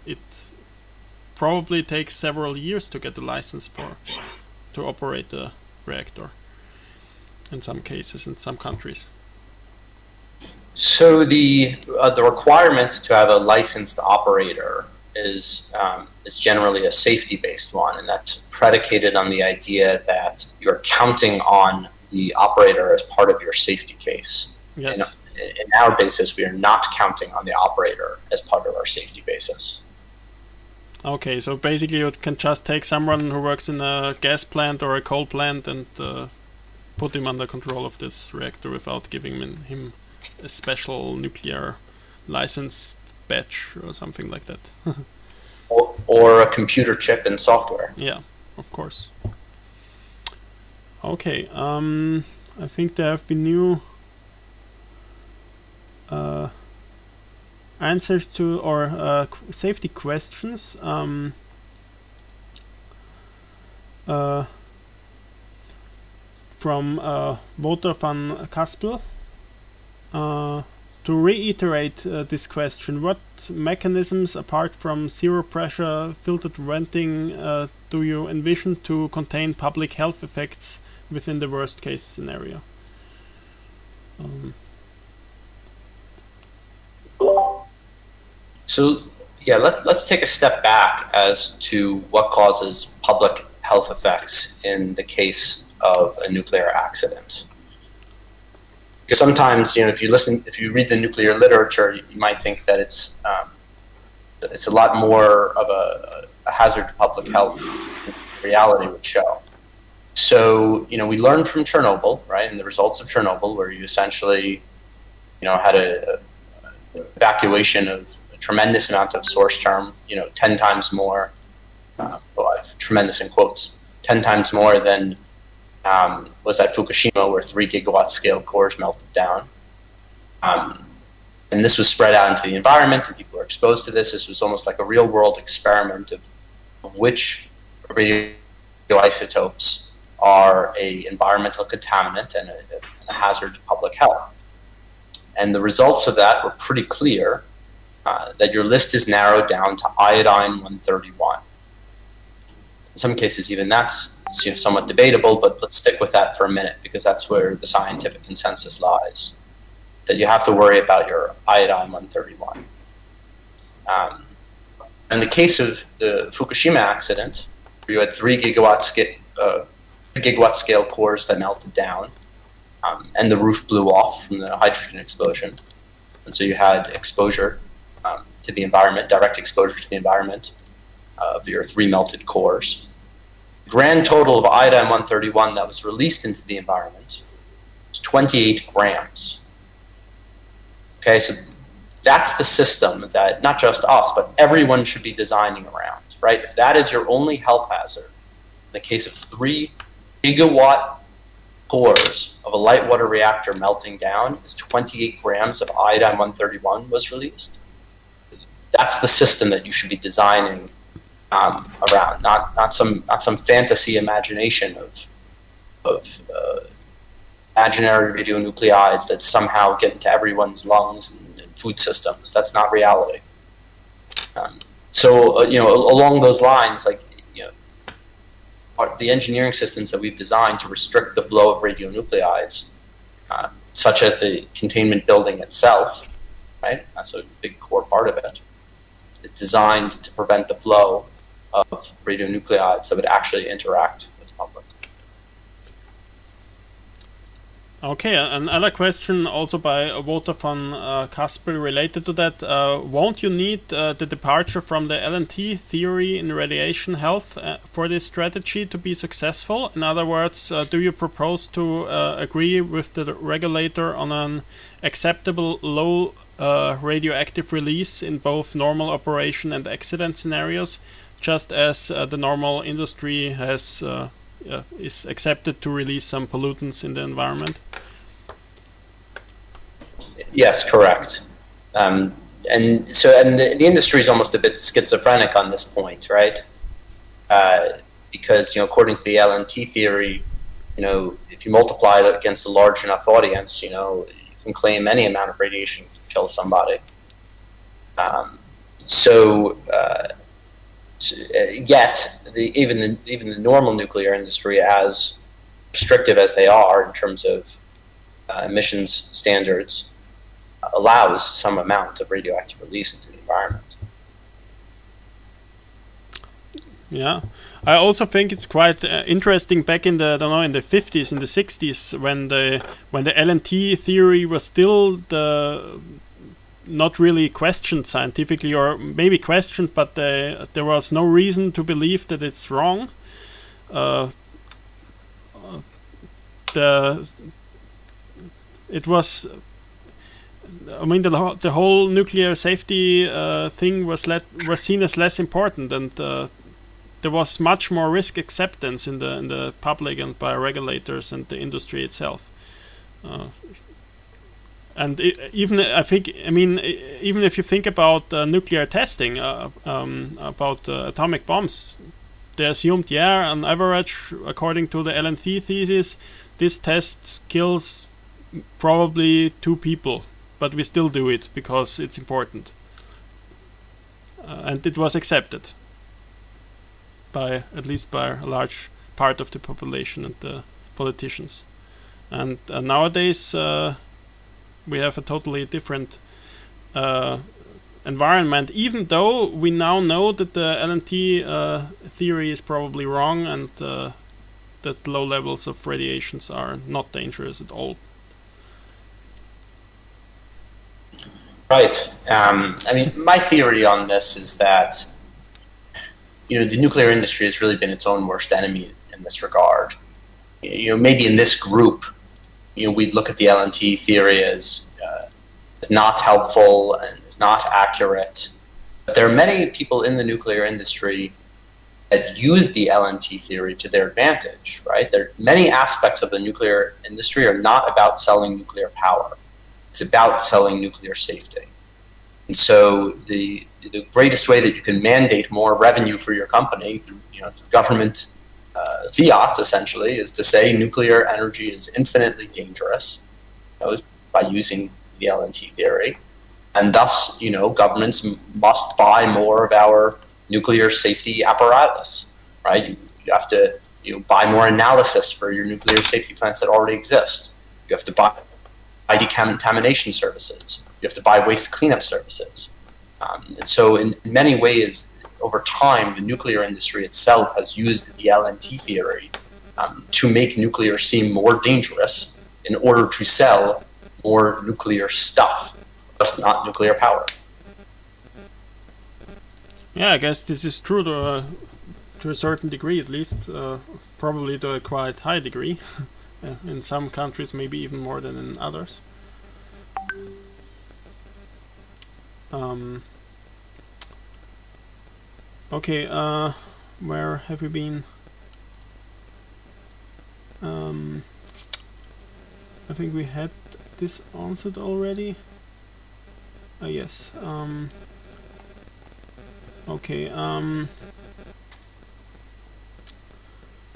it probably takes several years to get a license to operate a reactor in some cases, in some countries. So the requirement to have a licensed operator is generally a safety-based one, and that's predicated on the idea that you're counting on the operator as part of your safety case. Yes. In our basis, we are not counting on the operator as part of our safety basis. Okay, so basically you can just take someone who works in a gas plant or a coal plant and put him under control of this reactor without giving him a special nuclear license batch or something like that. or a computer chip and software. Yeah, of course. Okay, I think there have been new answers to or safety questions. From Wouter van Kaspel. To reiterate this question, what mechanisms apart from zero pressure filtered venting do you envision to contain public health effects within the worst case scenario? So yeah, let's take a step back as to what causes public health effects in the case of a nuclear accident. Because sometimes, if you read the nuclear literature, you might think that it's a lot more of a hazard to public health than reality would show. So, we learned from Chernobyl, right, and the results of Chernobyl, where you essentially, had a evacuation of a tremendous amount of source term, 10 times more, tremendous in quotes, 10 times more than was at Fukushima, where 3 gigawatt scale cores melted down. And this was spread out into the environment, and people were exposed to this. This was almost like a real world experiment of which radioisotopes are a environmental contaminant and a hazard to public health. And the results of that were pretty clear, that your list is narrowed down to iodine-131. In some cases, even that's somewhat debatable, but let's stick with that for a minute, because that's where the scientific consensus lies, that you have to worry about your iodine-131. In the case of the Fukushima accident, where you had 3 gigawatt scale cores that melted down, and the roof blew off from the hydrogen explosion, and so you had exposure to the environment, direct exposure to the environment of your 3 melted cores. Grand total of iodine-131 that was released into the environment was 28 grams. Okay, so that's the system that not just us, but everyone should be designing around, right? If that is your only health hazard, in the case of 3 gigawatt cores of a light water reactor melting down, is 28 grams of iodine-131 was released. That's the system that you should be designing around, not some fantasy imagination of imaginary radionuclides that somehow get into everyone's lungs and food systems. That's not reality. Along those lines, the engineering systems that we've designed to restrict the flow of radionuclides, such as the containment building itself, right? That's a big core part of it. It's designed to prevent the flow of radionuclides that would actually interact with the public. Okay, another question also by Walter von Kasper related to that. Won't you need the departure from the LNT theory in radiation health for this strategy to be successful? In other words, do you propose to agree with the regulator on an acceptable low radioactive release in both normal operation and accident scenarios, just as the normal industry has is accepted to release some pollutants in the environment? Yes, correct. And the industry is almost a bit schizophrenic on this point, right? Because according to the LNT theory, if you multiply it against a large enough audience, you can claim any amount of radiation to kill somebody. Yet, even the normal nuclear industry, as restrictive as they are in terms of emissions standards, allows some amount of radioactive release into the environment. Yeah, I also think it's quite interesting back in the in the 50s, in the 60s, when the LNT theory was still not really questioned scientifically, or maybe questioned, but there was no reason to believe that it's wrong. It was, I mean, the whole nuclear safety thing was seen as less important, and there was much more risk acceptance in the public and by regulators and the industry itself. And even if you think about nuclear testing, about atomic bombs, they assumed, on average, according to the LNT thesis, this test kills probably 2 people, but we still do it because it's important. And it was accepted at least by a large part of the population and the politicians. And nowadays we have a totally different environment, even though we now know that the LNT theory is probably wrong, and that low levels of radiations are not dangerous at all. Right. My theory on this is that the nuclear industry has really been its own worst enemy in this regard. Maybe in this group, we'd look at the LNT theory as not helpful and is not accurate. But there are many people in the nuclear industry that use the LNT theory to their advantage, right? There are many aspects of the nuclear industry are not about selling nuclear power. It's about selling nuclear safety. And so the greatest way that you can mandate more revenue for your company through government fiat, essentially, is to say nuclear energy is infinitely dangerous by using the LNT theory. And thus, governments must buy more of our nuclear safety apparatus, right? You have to buy more analysis for your nuclear safety plants that already exist. You have to buy decontamination services. You have to buy waste cleanup services. And so in many ways, over time, the nuclear industry itself has used the LNT theory to make nuclear seem more dangerous in order to sell more nuclear stuff, just not nuclear power. Yeah, I guess this is true to a certain degree, at least, probably to a quite high degree. In some countries, maybe even more than in others. Okay, where have we been? I think we had this answered already. Yes. Okay.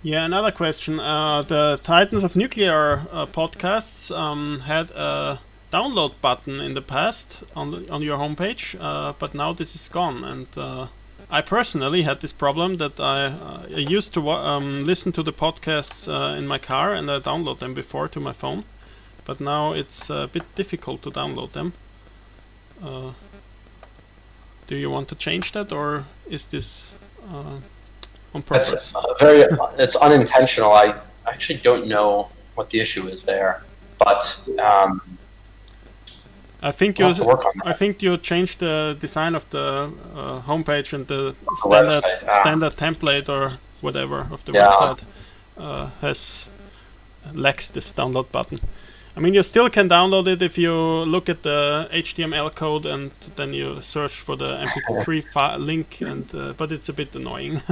Yeah, another question. The Titans of Nuclear podcasts had a download button in the past on your homepage, but now this is gone. And I personally had this problem that I used to listen to the podcasts in my car, and I download them before to my phone, but now it's a bit difficult to download them. Do you want to change that, or is this on That's purpose? it's unintentional. I actually don't know what the issue is there, but I think we'll have to work on that. I think you changed the design of the homepage and the website, standard template or whatever of the Yeah. website lacks this download button. I mean, you still can download it if you look at the HTML code and then you search for the MP3 file link, and but it's a bit annoying.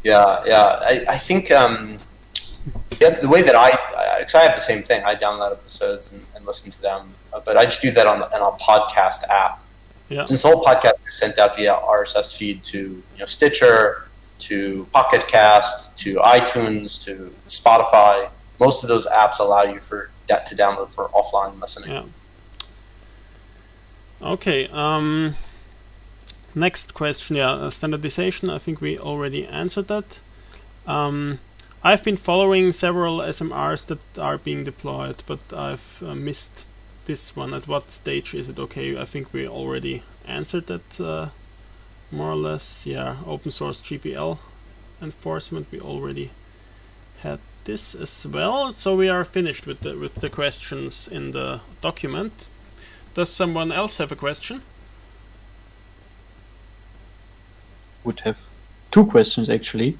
I think the way that because I have the same thing. I download episodes and listen to them, but I just do that on a podcast app. Yeah. Since the whole podcast is sent out via RSS feed to Stitcher, to Pocket Cast, to iTunes, to Spotify, most of those apps allow you to download for offline listening. Yeah. Okay. Next question. Yeah, standardization. I think we already answered that. I've been following several SMRs that are being deployed, but I've missed this one. At what stage is it? Okay, I think we already answered that more or less. Yeah, open source GPL enforcement. We already had this as well. So we are finished with the questions in the document. Does someone else have a question? Would have two questions actually.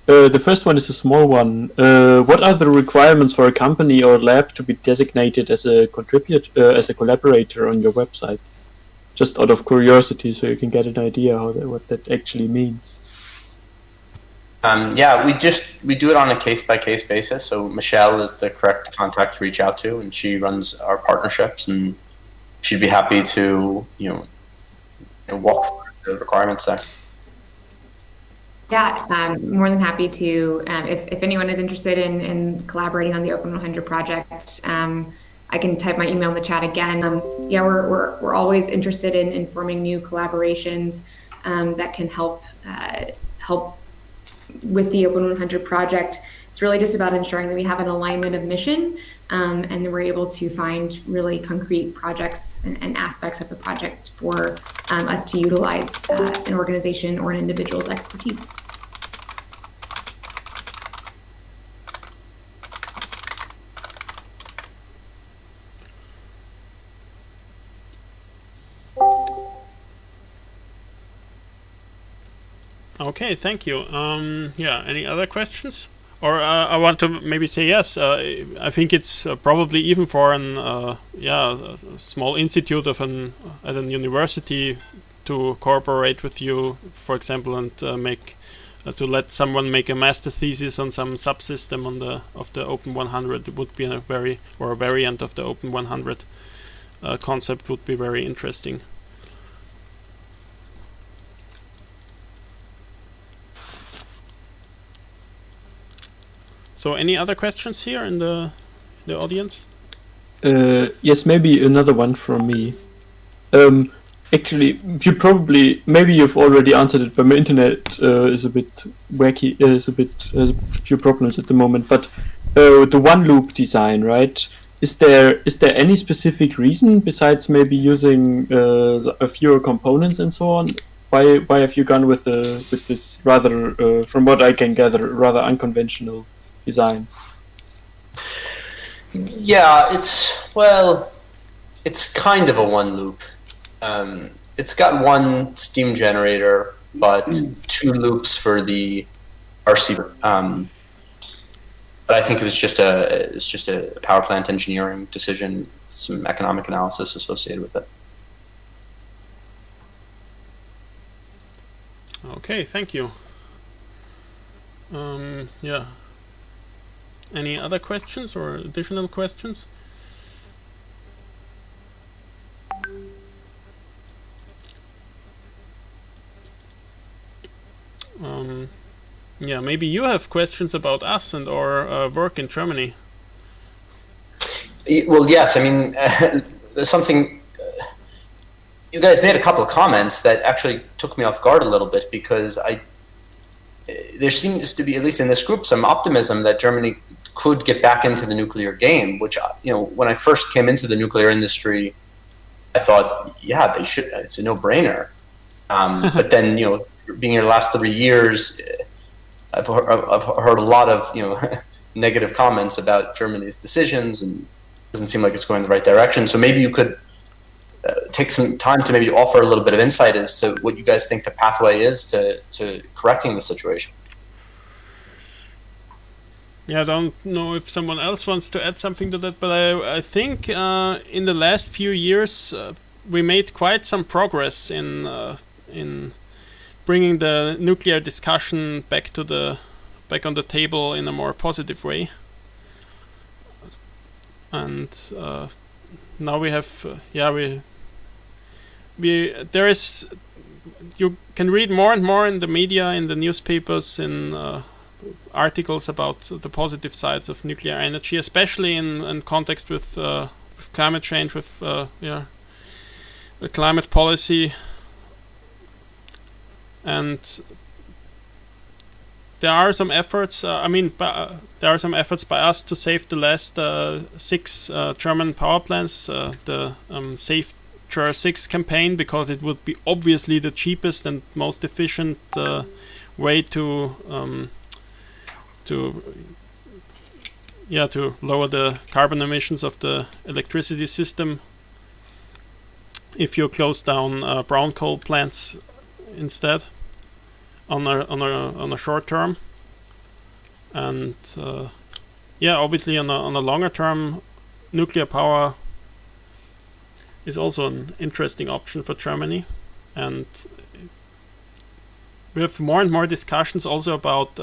The first one is a small one. What are the requirements for a company or lab to be designated as a as a collaborator on your website? Just out of curiosity, so you can get an idea what that actually means. We do it on a case-by-case basis. So Michelle is the correct contact to reach out to, and she runs our partnerships, and she'd be happy to walk through the requirements there. Yeah, more than happy to. If anyone is interested in collaborating on the Open-100 project, I can type my email in the chat again. We're always interested in forming new collaborations that can help with the Open-100 project. It's really just about ensuring that we have an alignment of mission, and that we're able to find really concrete projects and aspects of the project for us to utilize an organization or an individual's expertise. Okay, thank you. Any other questions? Or I want to maybe say yes. I think it's probably even for a small institute at an university to cooperate with you, for example, and to let someone make a master thesis on some subsystem of the Open-100. It would be a variant of the Open-100 concept would be very interesting. So any other questions here in the audience? Yes, maybe another one from me. Actually, maybe you've already answered it, but my internet is a bit wacky. Has a few problems at the moment. But the one loop design, right? Is there any specific reason besides maybe using a fewer components and so on? Why have you gone with this rather, from what I can gather, rather unconventional design? Yeah, it's kind of a one loop. It's got one steam generator, but two loops for the RC. But I think it was just a power plant engineering decision, some economic analysis associated with it. Okay, thank you. Yeah. Any other questions or additional questions? Yeah, maybe you have questions about us and our work in Germany. Well, yes. I mean, there's something. You guys made a couple of comments that actually took me off guard a little bit, because there seems to be, at least in this group, some optimism that Germany could get back into the nuclear game, which, when I first came into the nuclear industry, I thought, yeah, they should. It's a no-brainer. But then, being here the last 3 years, I've heard a lot of negative comments about Germany's decisions, and it doesn't seem like it's going in the right direction. So maybe you could take some time to maybe offer a little bit of insight as to what you guys think the pathway is to correcting the situation. Yeah, I don't know if someone else wants to add something to that, but I think in the last few years we made quite some progress in bringing the nuclear discussion back on the table in a more positive way. And now we have you can read more and more in the media, in the newspapers, in articles about the positive sides of nuclear energy, especially in context with climate change, with the climate policy. And there are some efforts. There are some efforts by us to save the last 6 German power plants. The Save Ger 6 campaign, because it would be obviously the cheapest and most efficient way to lower the carbon emissions of the electricity system if you close down brown coal plants instead on a short term. And obviously on a longer term, nuclear power is also an interesting option for Germany. And we have more and more discussions also about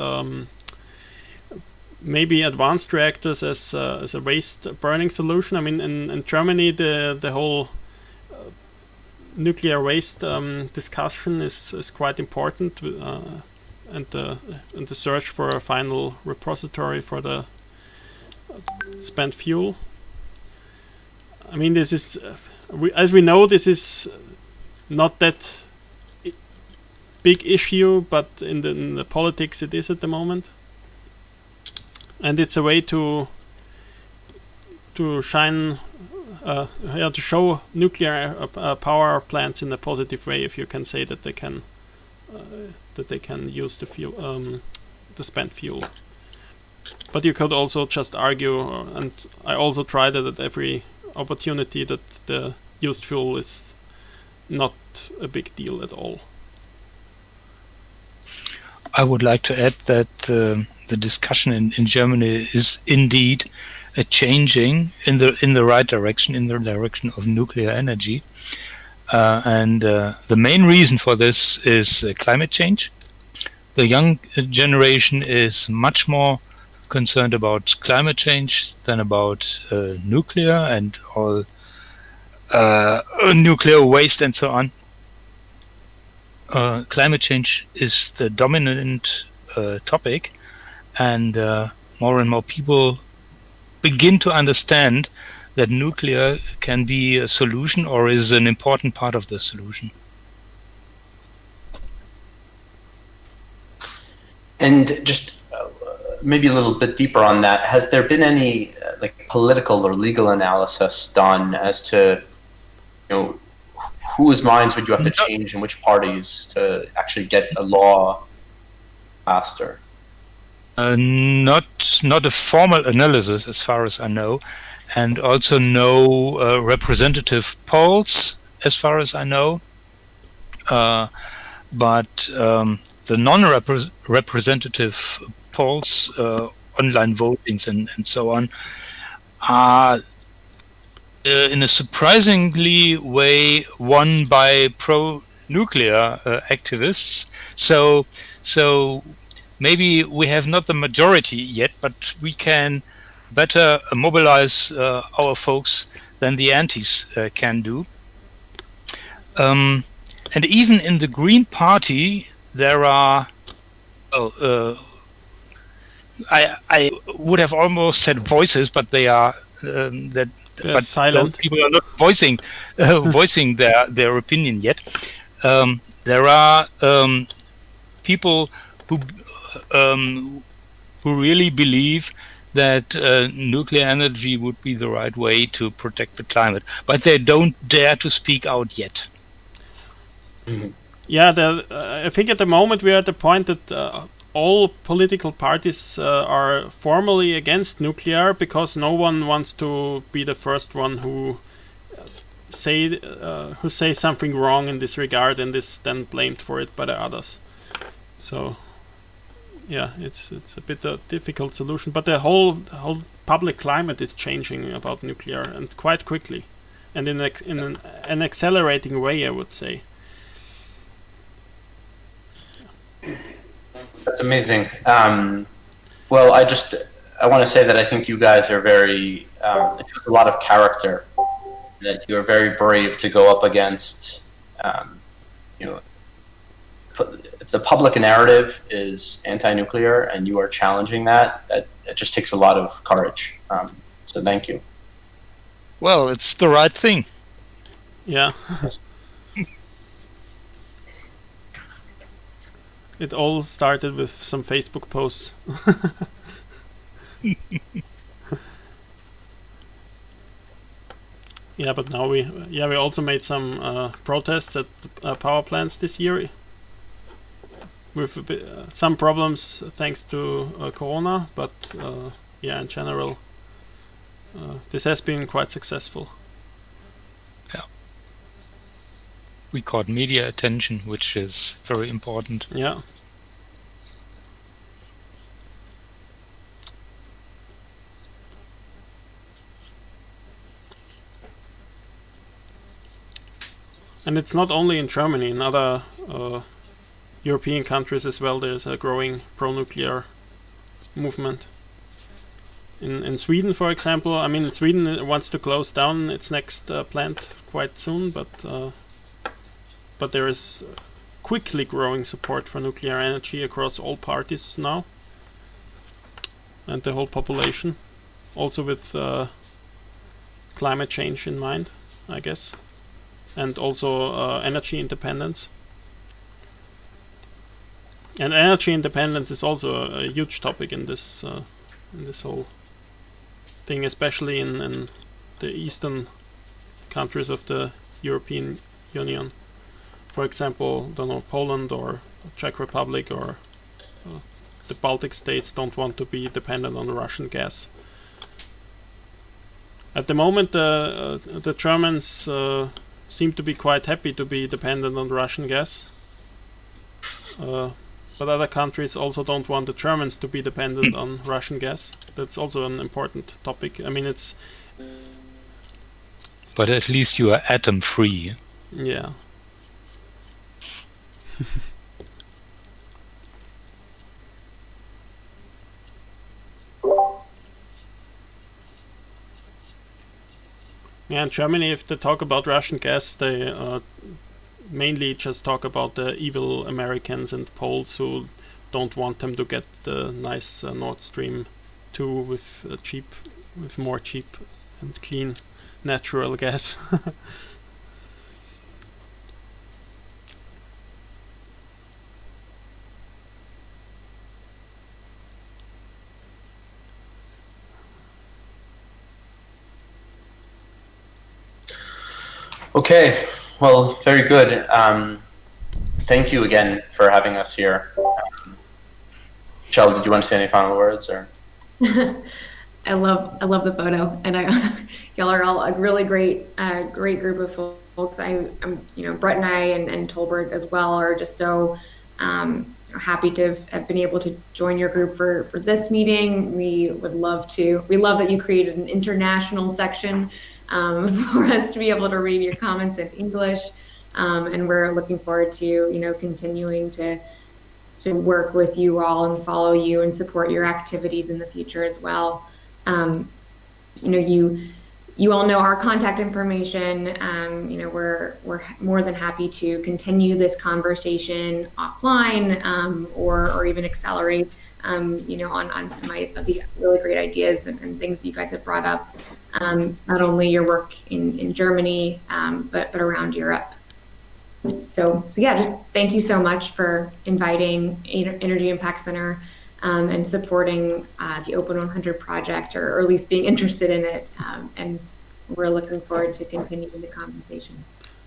maybe advanced reactors as a waste burning solution. I mean, in Germany, the whole nuclear waste discussion is quite important, and the search for a final repository for the spent fuel. I mean, this is, as we know, this is not that big issue, but in the politics it is at the moment. And it's a way to shine, to show nuclear power plants in a positive way, if you can say that they can use the fuel, the spent fuel. But you could also just argue, and I also tried it at every opportunity, that the used fuel is not a big deal at all. I would like to add that the discussion in Germany is indeed changing in the right direction, in the direction of nuclear energy, and the main reason for this is climate change. The young generation is much more concerned about climate change than about nuclear and all nuclear waste and so on. Climate change is the dominant topic, and more and more people begin to understand that nuclear can be a solution, or is an important part of the solution. And just maybe a little bit deeper on that, has there been any political or legal analysis done as to whose minds would you have to change and which parties to actually get a law faster? Not a formal analysis, as far as I know, and also no representative polls, as far as I know. But the non-representative polls, online votings, and so on, are in a surprisingly way won by pro-nuclear activists. So maybe we have not the majority yet, but we can better mobilize our folks than the antis can do. And even in the Green Party, there are, I would have almost said voices, but they are but silent. People are not voicing their opinion yet. There are people who really believe that nuclear energy would be the right way to protect the climate, but they don't dare to speak out yet. Yeah, I think at the moment we are at the point that all political parties are formally against nuclear because no one wants to be the first one who say something wrong in this regard and is then blamed for it by the others. So yeah, it's a bit a difficult solution, but the whole public climate is changing about nuclear, and quite quickly, and in an accelerating way, I would say. That's amazing. Well, I want to say that I think you guys are very, it shows a lot of character, that you're very brave to go up against, if the public narrative is anti-nuclear and you are challenging that, it just takes a lot of courage. So thank you. Well, it's the right thing. Yeah. It all started with some Facebook posts. Yeah, but now we also made some protests at power plants this year, with some problems thanks to Corona, but yeah, in general, this has been quite successful. Yeah, we caught media attention, which is very important. Yeah. And it's not only in Germany, in other European countries as well, there's a growing pro-nuclear movement. In Sweden, for example, I mean, Sweden wants to close down its next plant quite soon, but there is quickly growing support for nuclear energy across all parties now, and the whole population, also with climate change in mind, I guess. And also energy independence. And energy independence is also a huge topic in this whole thing, especially in the eastern countries of the European Union. For example, I don't know, Poland or Czech Republic or the Baltic states don't want to be dependent on Russian gas. At the moment, the Germans seem to be quite happy to be dependent on Russian gas, but other countries also don't want the Germans to be dependent on Russian gas. That's also an important topic. I mean, it's... But at least you are atom free. Yeah. Yeah, in Germany, if they talk about Russian gas, they mainly just talk about the evil Americans and Poles who don't want them to get the nice Nord Stream 2 with more cheap and clean natural gas. Okay, well, very good. Thank you again for having us here. Michelle, did you want to say any final words, or? I love the photo, and y'all are all a really great group of folks. I'm Brett and I and Tolbert as well are just so happy to have been able to join your group for this meeting. We love that you created an international section for us to be able to read your comments in English, and we're looking forward to continuing to work with you all and follow you and support your activities in the future as well. You all know our contact information. We're more than happy to continue this conversation offline, or even accelerate on some of the really great ideas and things that you guys have brought up. Not only your work in Germany, but around Europe. So yeah, just thank you so much for inviting Energy Impact Center and supporting the Open-100 project, or at least being interested in it. And we're looking forward to continuing the conversation.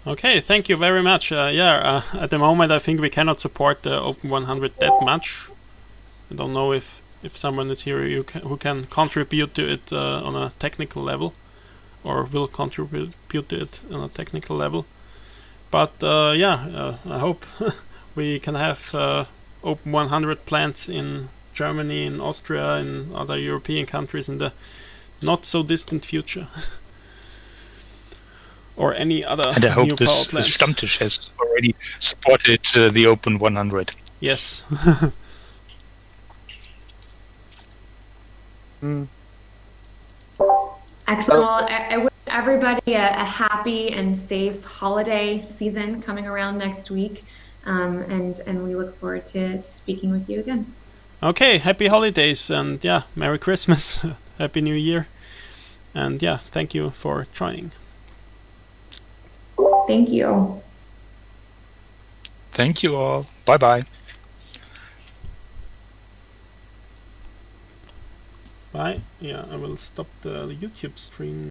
Okay, thank you very much. At the moment I think we cannot support the Open-100 that much. I don't know if someone is here who can contribute to it on a technical level, or will contribute to it on a technical level. But I hope we can have Open-100 plants in Germany, in Austria, in other European countries in the not so distant future. Or any other And I hope new this power plants. Stammtisch has already supported the Open-100. Yes. Excellent. Well, I wish everybody a happy and safe holiday season coming around next week. And we look forward to speaking with you again. Okay, happy holidays, and Merry Christmas, Happy New Year, and thank you for joining. Thank you. Thank you all. Bye-bye. Bye. I will stop the YouTube stream.